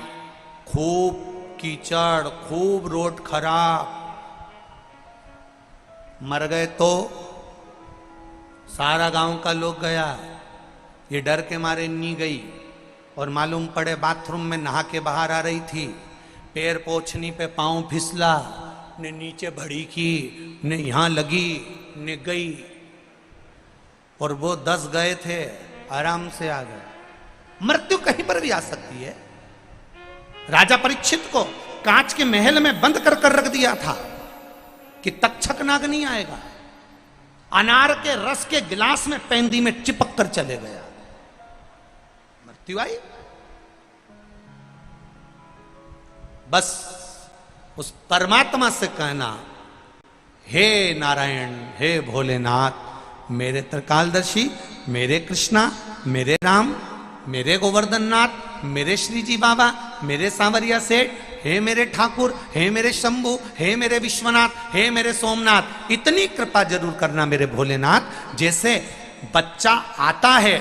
खूब कीचड़, खूब रोड खराब, मर गए तो सारा गांव का लोग गया, ये डर के मारे नहीं गई, और मालूम पड़े बाथरूम में नहा के बाहर आ रही थी, पैर पोछनी पे पांव फिसला, ने नीचे भड़ी की, ने यहां लगी, ने गई, और वो 10 गए थे, आराम से आ गए। मृत्यु कहीं पर भी आ सकती है। राजा परीक्षित को कांच के महल में बंद कर कर रख दिया था कि तक्षक नाग नहीं आएगा, अनार के रस के गिलास में पेंदी में चिपक कर चले गया, मृत्यु आई। बस उस परमात्मा से कहना, हे नारायण, हे भोलेनाथ, मेरे त्रिकालदर्शी, मेरे कृष्णा, मेरे राम, मेरे गोवर्धन नाथ, मेरे श्री जी बाबा, मेरे सांवरिया सेठ, हे मेरे ठाकुर, हे मेरे शंभु, हे मेरे विश्वनाथ, हे मेरे सोमनाथ, इतनी कृपा जरूर करना मेरे भोलेनाथ। जैसे बच्चा आता है,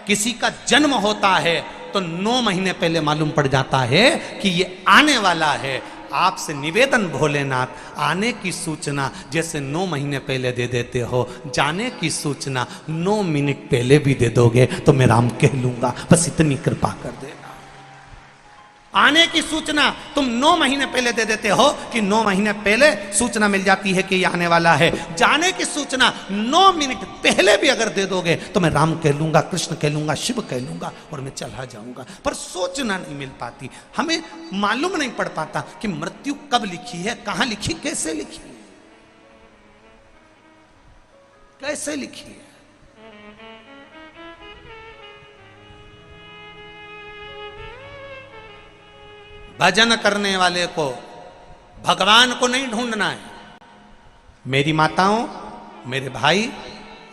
किसी का जन्म होता है तो 9 महीने पहले मालूम पड़ जाता है कि ये आने वाला है। आपसे निवेदन भोलेनाथ, आने की सूचना जैसे 9 महीने पहले दे देते हो, जाने की सूचना 9 मिनट पहले भी दे दोगे तो मैं राम कह लूंगा, बस इतनी कृपा कर देना। आने की सूचना तुम 9 महीने पहले दे देते हो कि 9 महीने पहले सूचना मिल जाती है कि ये आने वाला है। जाने की सूचना 9 मिनट पहले भी अगर दे दोगे तो मैं राम कह लूंगा, कृष्ण कह लूंगा, शिव कह लूंगा और मैं चला जाऊंगा। पर सूचना नहीं मिल पाती, हमें मालूम नहीं पड़ पाता कि मृत्यु कब लिखी है, कहां लिखी, कैसे लिखी है, कैसे लिखी है। भजन करने वाले को भगवान को नहीं ढूंढना है। मेरी माताओं, मेरे भाई,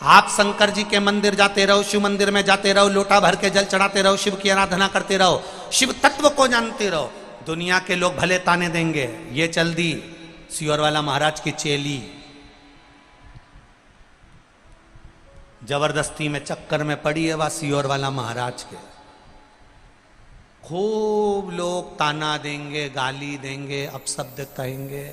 आप शंकर जी के मंदिर जाते रहो, शिव मंदिर में जाते रहो, लोटा भर के जल चढ़ाते रहो, शिव की आराधना करते रहो, शिव तत्व को जानते रहो। दुनिया के लोग भले ताने देंगे, ये चल दी सियोर वाला महाराज की चेली, जबरदस्ती में चक्कर में पड़ी है वह सियोर वाला महाराज के। खूब लोग ताना देंगे, गाली देंगे, अपशब्द कहेंगे।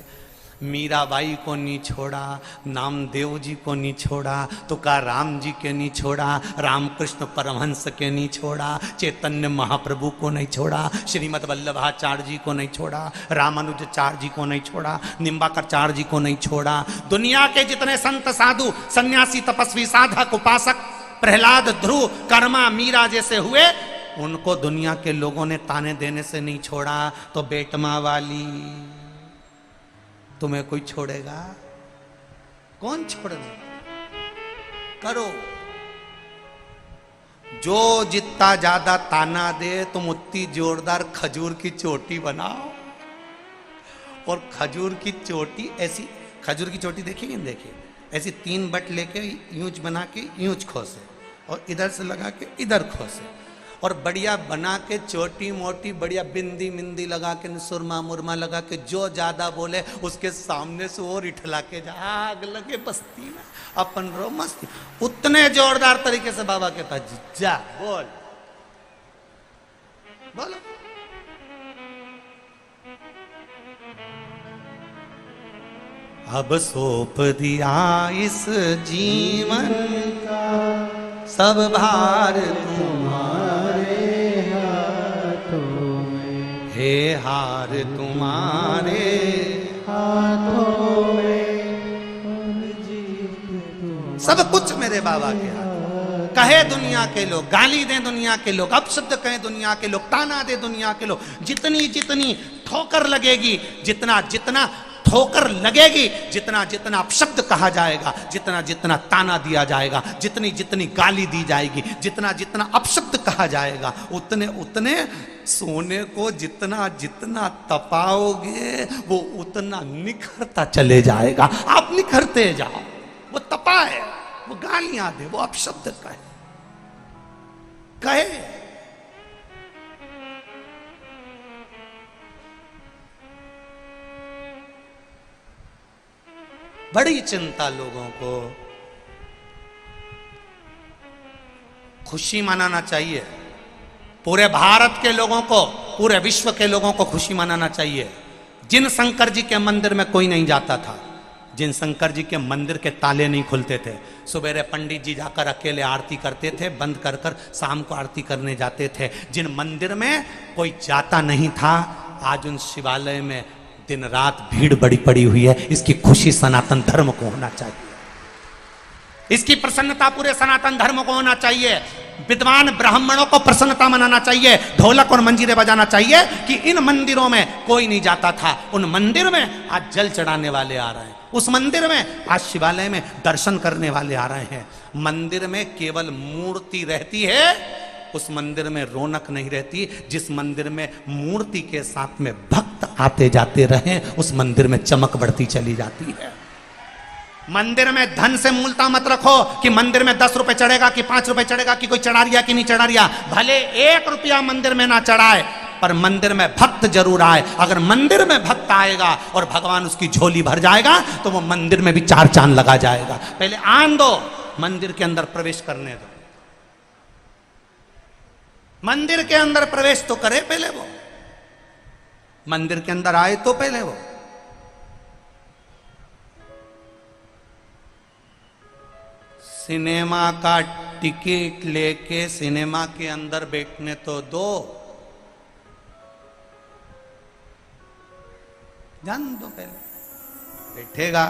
मीराबाई को नहीं छोड़ा, नामदेव जी को नहीं छोड़ा, तुकाराम जी के नहीं छोड़ा, रामकृष्ण परमहंस के नहीं छोड़ा, चैतन्य महाप्रभु को नहीं छोड़ा, श्रीमद वल्लभाचार्य जी को नहीं छोड़ा, रामानुजाचार्य जी को नहीं छोड़ा, निम्बाकरचार्य जी को नहीं छोड़ा। दुनिया के जितने संत साधु सन्यासी तपस्वी साधक उपासक प्रहलाद ध्रुव कर्मा मीरा जैसे हुए, उनको दुनिया के लोगों ने ताने देने से नहीं छोड़ा। तो बेटमा वाली तुम्हें कोई छोड़ेगा? कौन छोड़ने? करो। जो जितना ज्यादा ताना दे तुम उतनी जोरदार खजूर की चोटी बनाओ। और खजूर की चोटी ऐसी, खजूर की चोटी देखिए, देखिए ऐसी 3 बट लेके यूंच बना के यूंच खोसे और इधर से लगा के इधर खोसे और बढ़िया बना के छोटी मोटी बढ़िया बिंदी मिंदी लगा के सुरमा मुरमा लगा के जो ज्यादा बोले उसके सामने से और इठला के जा, आग लगे बस्ती में, अपन रो मस्ती। उतने जोरदार तरीके से बाबा के पास जा, बोल बोलो। अब सौंप दिया इस जीवन का सब भार तुम्हारे हाथों में, हे हार तुम्हारे हाथों में, सब कुछ मेरे बाबा के हाथ। कहे दुनिया के लोग, गाली दें दुनिया के लोग, अपशब्द कहें दुनिया के लोग, ताना दे दुनिया के लोग, जितनी जितनी ठोकर लगेगी, जितना जितना ठोकर लगेगी, जितना जितना अपशब्द कहा जाएगा, जितना जितना ताना दिया जाएगा, जितनी जितनी गाली दी जाएगी, जितना जितना अपशब्द कहा जाएगा, उतने उतने सोने को जितना जितना तपाओगे वो उतना निखरता चले जाएगा। आप निखरते जाओ। वो तपाए, वो गालियां दे, वो अपशब्द कहे। बड़ी चिंता लोगों को। खुशी मनाना चाहिए। पूरे भारत के लोगों को, पूरे विश्व के लोगों को खुशी मनाना चाहिए। जिन शंकर जी के मंदिर में कोई नहीं जाता था, जिन शंकर जी के मंदिर के ताले नहीं खुलते थे, सुबेरे पंडित जी जाकर अकेले आरती करते थे, बंद कर कर शाम को आरती करने जाते थे, जिन मंदिर में कोई जाता नहीं था, आज उन शिवालय में दिन रात भीड़ बड़ी पड़ी हुई है। इसकी खुशी सनातन धर्म को होना चाहिए, इसकी प्रसन्नता पूरे सनातन धर्म को होना चाहिए। विद्वान ब्राह्मणों को प्रसन्नता मनाना चाहिए, ढोलक और मंजीरे बजाना चाहिए कि इन मंदिरों में कोई नहीं जाता था, उन मंदिर में आज जल चढ़ाने वाले आ रहे हैं, उस मंदिर में आज शिवालय में दर्शन करने वाले आ रहे हैं। मंदिर में केवल मूर्ति रहती है, उस मंदिर में रौनक नहीं रहती। जिस मंदिर में मूर्ति के साथ में भक्त आते जाते रहे, उस मंदिर में चमक बढ़ती चली जाती है। मंदिर में धन से मूलता मत रखो कि मंदिर में 10 रुपए चढ़ेगा कि 5 रुपए चढ़ेगा कि कोई चढ़ा रिया कि नहीं चढ़ा रिया। भले 1 रुपया मंदिर में ना चढ़ाए, पर मंदिर में भक्त जरूर आए। अगर मंदिर में भक्त आएगा और भगवान उसकी झोली भर जाएगा तो वो मंदिर में भी 4 चांद लगा जाएगा। पहले आन दो, मंदिर के अंदर प्रवेश करने दो, मंदिर के अंदर प्रवेश तो करे पहले वो, मंदिर के अंदर आए तो पहले वो। सिनेमा का टिकट लेके सिनेमा के अंदर बैठने तो दो, जान दो पहले, बैठेगा,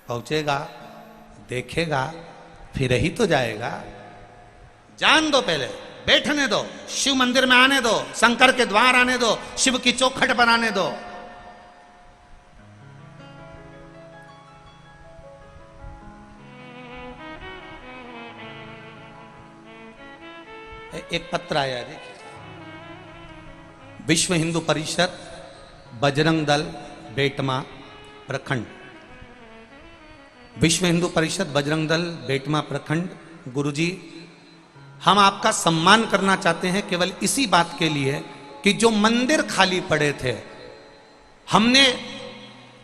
पहुंचेगा, देखेगा, फिर ही तो जाएगा। जान दो पहले, बैठने दो, शिव मंदिर में आने दो, शंकर के द्वार आने दो, शिव की चौखट बनाने दो। एक पत्र आया, देखिए, विश्व हिंदू परिषद बजरंग दल बेटमा प्रखंड। विश्व हिंदू परिषद बजरंग दल बेटमा प्रखंड, गुरुजी हम आपका सम्मान करना चाहते हैं केवल इसी बात के लिए कि जो मंदिर खाली पड़े थे, हमने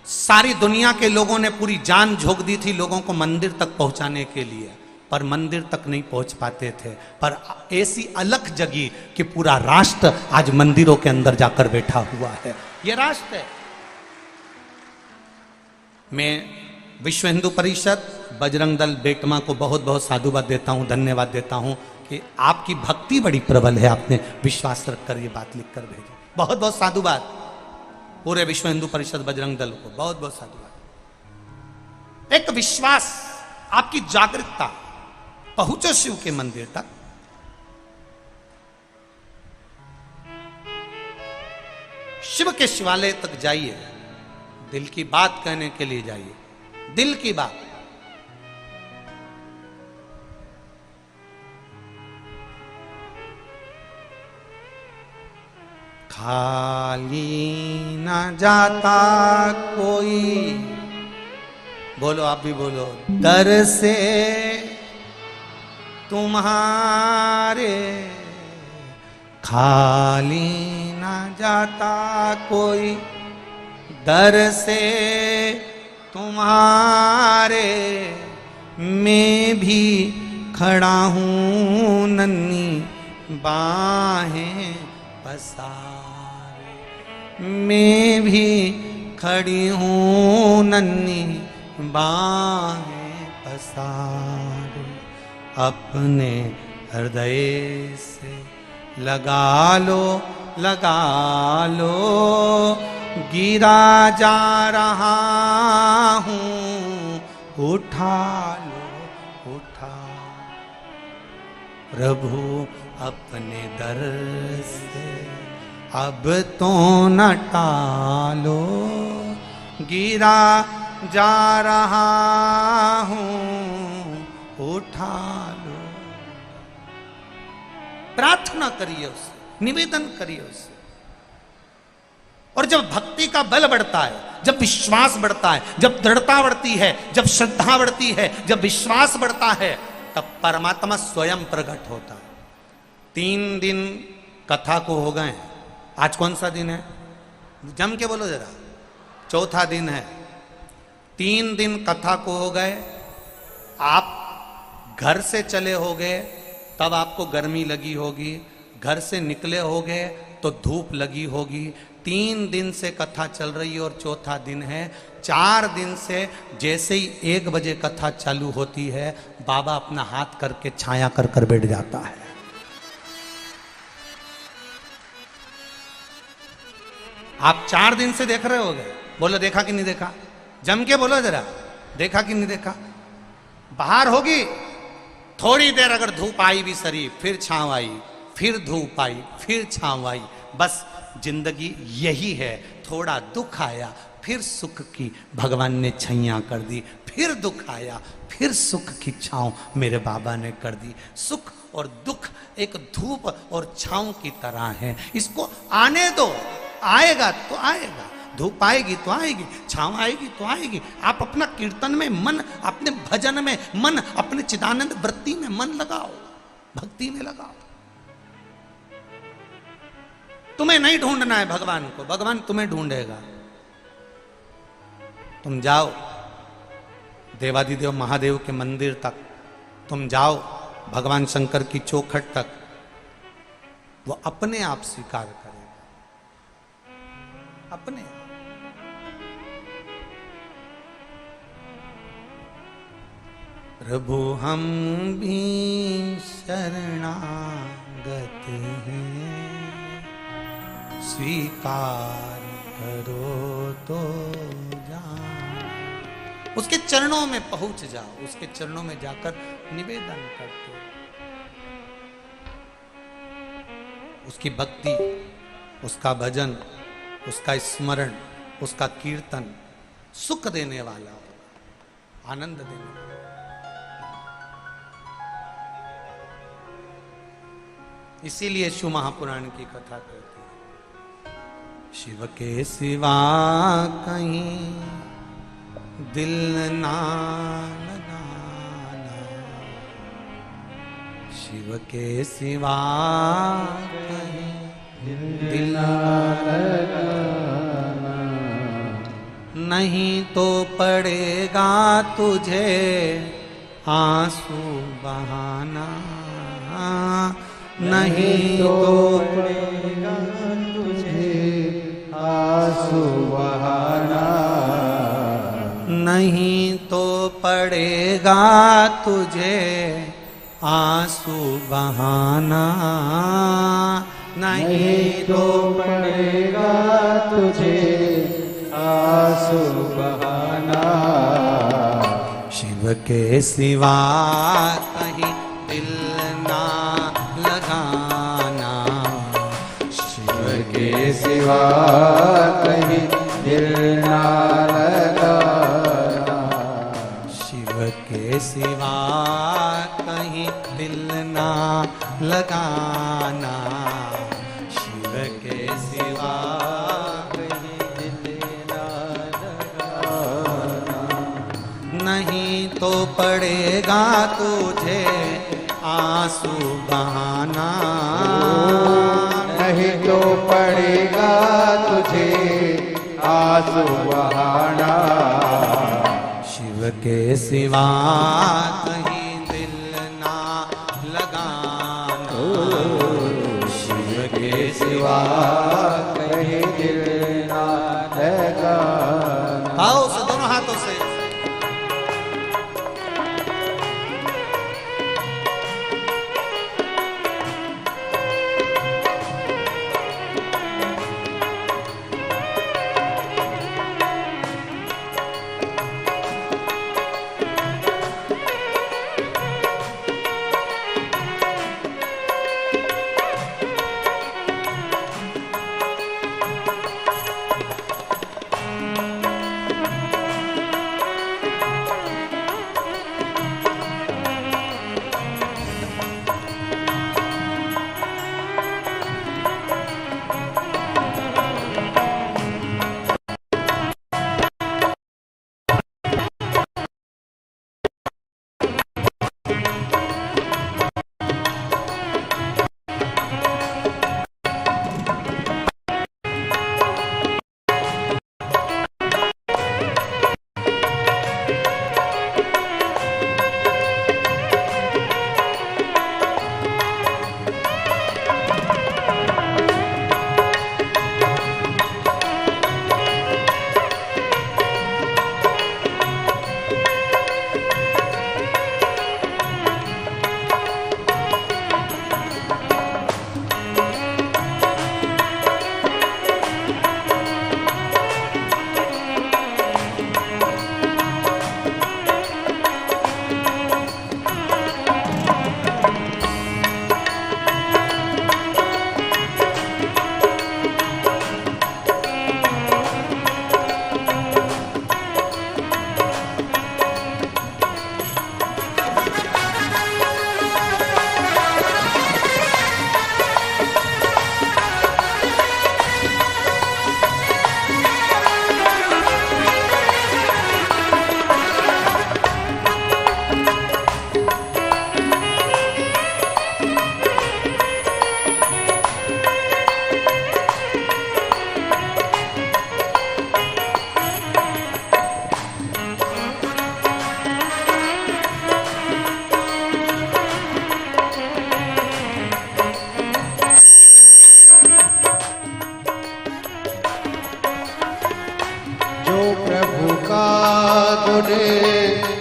सारी दुनिया के लोगों ने पूरी जान झोंक दी थी लोगों को मंदिर तक पहुंचाने के लिए, पर मंदिर तक नहीं पहुंच पाते थे। पर ऐसी अलख जगी कि पूरा राष्ट्र आज मंदिरों के अंदर जाकर बैठा हुआ है। यह राष्ट्र है। मैं विश्व हिंदू परिषद बजरंग दल बेटमा को बहुत बहुत साधुवाद देता हूं, धन्यवाद देता हूं कि आपकी भक्ति बड़ी प्रबल है। आपने विश्वास रखकर ये बात लिखकर भेजी, बहुत बहुत साधुवाद। पूरे विश्व हिंदू परिषद बजरंग दल को बहुत बहुत साधुवाद। एक विश्वास, आपकी जागरूकता, पहुंचो शिव के मंदिर तक। शिव के शिवालय तक जाइए, दिल की बात कहने के लिए जाइए, दिल की बात। खाली ना जाता कोई, बोलो आप भी बोलो, दर से तुम्हारे खाली ना जाता कोई, दर से तुम्हारे मैं भी खड़ा हूँ नन्ही बाहें पसारे, मैं भी खड़ी हूँ नन्ही बाहें पसारे। अपने हृदय से लगा लो, लगा लो, गिरा जा रहा हूँ, उठा लो, उठा। प्रभु अपने दर से अब तो न टालो, गिरा जा रहा हूँ, उठा लो। प्रार्थना करिए उससे, निवेदन करिए उससे। और जब भक्ति का बल बढ़ता है, जब विश्वास बढ़ता है, जब दृढ़ता बढ़ती है, जब श्रद्धा बढ़ती है, जब विश्वास बढ़ता है, तब परमात्मा स्वयं प्रकट होता है। 3 दिन कथा को हो गए। आज कौन सा दिन है? जम के बोलो जरा। चौथा दिन है। 3 दिन कथा को हो गए। आप घर से चले होगे तब आपको गर्मी लगी होगी, घर से निकले होगे तो धूप लगी होगी। 3 दिन से कथा चल रही है और चौथा दिन है। 4 दिन से जैसे ही 1 बजे कथा चालू होती है, बाबा अपना हाथ करके छाया कर कर बैठ जाता है। आप 4 दिन से देख रहे होगे, बोलो देखा कि नहीं देखा? जम के बोलो जरा, देखा कि नहीं देखा? बाहर होगी थोड़ी देर, अगर धूप आई भी शरीफ, फिर छांव आई, फिर धूप आई, फिर छांव आई। बस जिंदगी यही है। थोड़ा दुख आया, फिर सुख की भगवान ने छैया कर दी, फिर दुख आया, फिर सुख की छांव मेरे बाबा ने कर दी। सुख और दुख एक धूप और छांव की तरह है। इसको आने दो, आएगा तो आएगा। धूप आएगी तो आएगी, छांव आएगी तो आएगी। आप अपना कीर्तन में मन, अपने भजन में मन, अपने चिदानंद वृत्ति में मन लगाओ, भक्ति में लगाओ। तुम्हें नहीं ढूंढना है भगवान को, भगवान तुम्हें ढूंढेगा। तुम जाओ देवादिदेव महादेव के मंदिर तक, तुम जाओ भगवान शंकर की चौखट तक, वो अपने आप स्वीकार करेगा, अपने आप। प्रभु हम भी शरणागत हैं, स्वीकार करो तो जान। उसके चरणों में पहुंच जाओ, उसके चरणों में जाकर निवेदन करते, उसकी भक्ति, उसका भजन, उसका स्मरण, उसका कीर्तन सुख देने वाला, आनंद देने वाला। इसीलिए शिव महापुराण की कथा कहती है, शिव के सिवा कहीं दिल ना लगाना, शिव के सिवा कहीं दिल ना लगाना, नहीं तो पड़ेगा तुझे आंसू बहाना, नहीं तो पड़ेगा तुझे आंसू बहाना, नहीं तो पड़ेगा तुझे आंसू बहाना, नहीं तो पड़ेगा तुझे आंसू बहाना, शिव के सिवा कहीं दिल ना लगाना, शिव के सिवा कहीं दिल ना लगाना, शिव के सिवा कहीं दिल ना लगाना, शिव के सिवा कहीं दिल ना लगाना, नहीं तो पड़ेगा तुझे आंसू बहाना, नहीं तो पड़ेगा तुझे आंसू बहाना, शिव के सिवा कहीं दिल ना लगाना, शिव के सिवा कहीं दिल ना लगाना। आओ से दोनों हाथों से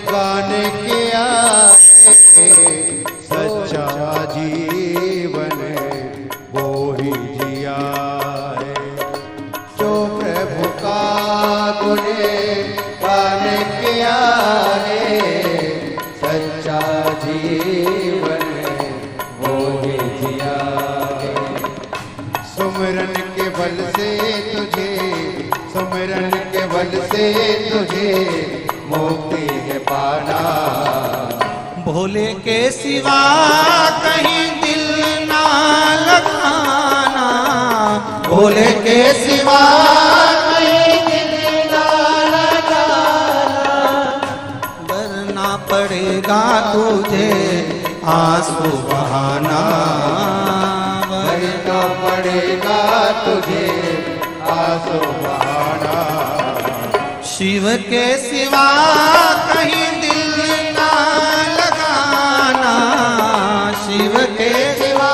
गाने के आए सच्चा जीवन वो ही जिया है जो प्रभु सुमिरन के बल से तुझे, सुमिरन के बल से तुझे मुक्ति है पाना। भोले के सिवा कहीं दिल ना लगाना, भोले के सिवा कहीं दिल ना लगाना। डरना पड़ेगा तुझे आंसू बहाना, भरना पड़ेगा तुझे आंसू बहाना। शिव के सिवा कहीं दिल ना लगाना, शिव के सिवा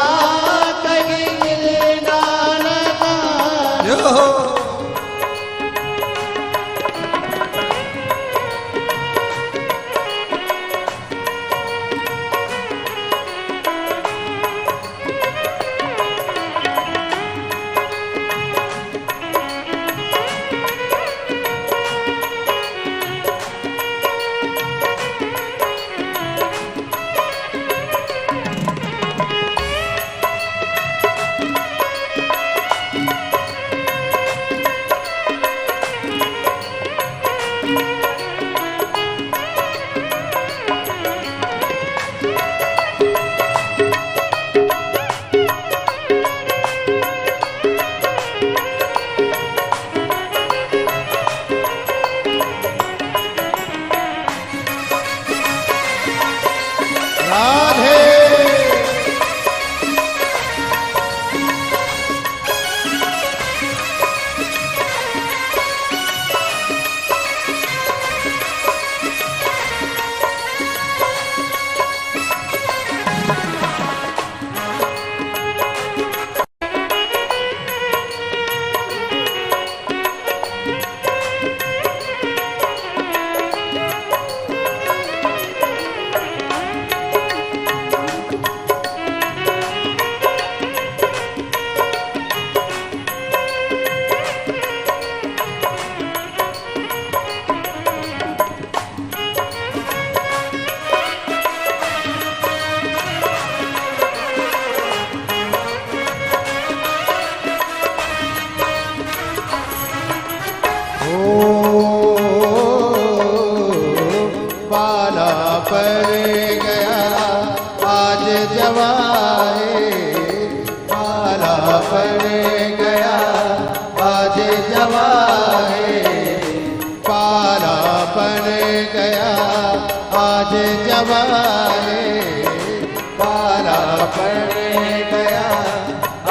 कहीं दिल ना लगाना। जो बाला पर गया आज जवाए, बाला पर गया आज जवाए, बाला पर गया आज जवाए, बाला पर गया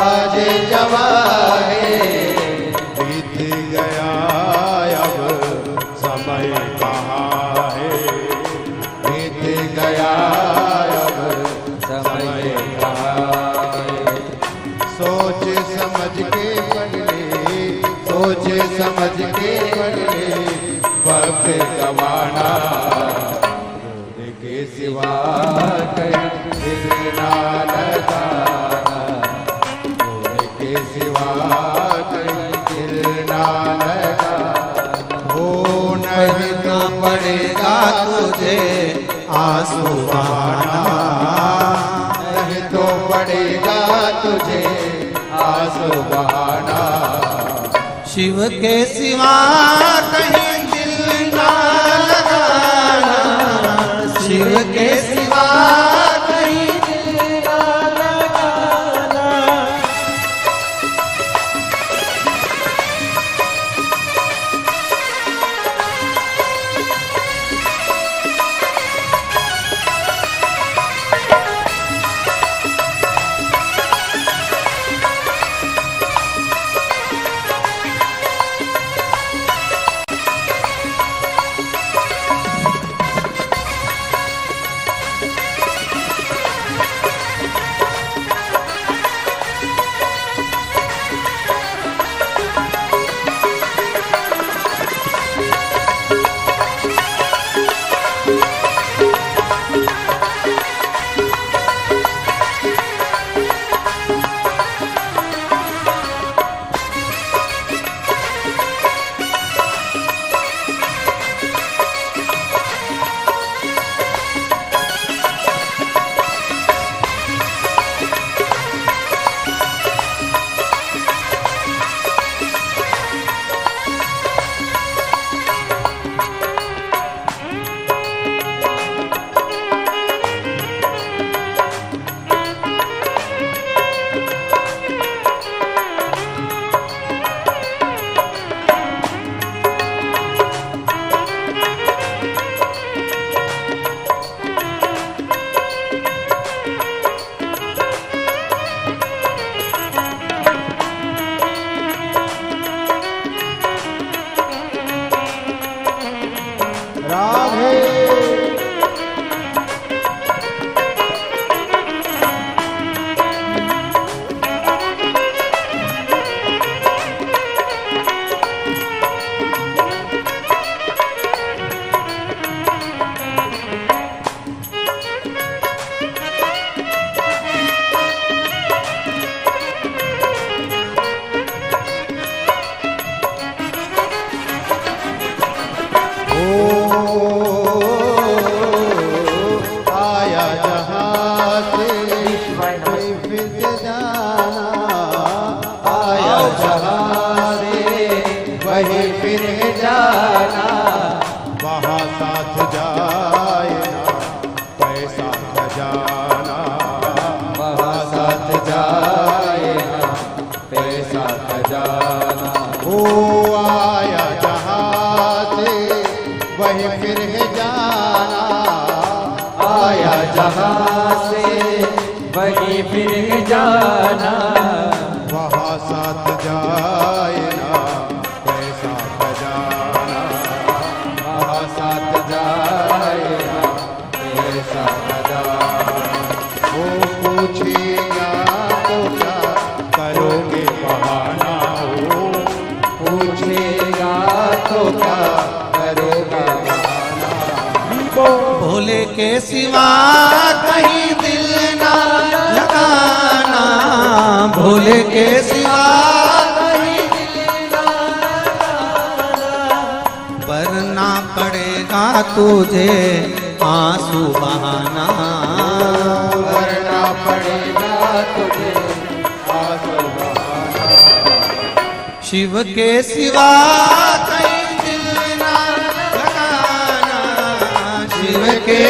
आज जवाए। बीत गया अब समय कहाँ है, बीत गया अब समय कहाँ है। सोच समझ के पढ़ ले, सोच समझ के पढ़ ले, वक्त गवाना। भोले के सिवा कहीं दिल ना लगाना, भोले के सिवा कहीं दिल ना लगाना। हो नहीं भरना पड़ेगा तुझे आंसू बहाना, नहीं तो पड़ेगा तुझे आंसू बहाना। शिव के सिवा कहीं दिल ना लगाना, शिव के सिवा कहीं दिल ना लगाना। जहाँ से वहीं फिर जाना, वहाँ साथ जाए ना पैसा खजाना, वहाँ साथ जाए ना पैसा खजाना। वो आया जहाँ से वहीं फिर जाना, आया जहाँ से वहीं फिर जाना, वहाँ साथ जाए ना पैसा खजाना, वहाँ साथ जाए ना पैसा खजाना। वो पूछेगा तो क्या करोगे बहाना, हो पूछेगा तो क्या करोगे बहाना। भोले के सिवा कहीं दिल ना लगाना, भोले के सिवा कहीं दिल ना लगाना, वरना पड़ेगा तुझे आंसू बहाना, वरना पड़ेगा तुझे आंसू बहाना। शिव के सिवा कहीं दिल ना लगाना, शिव के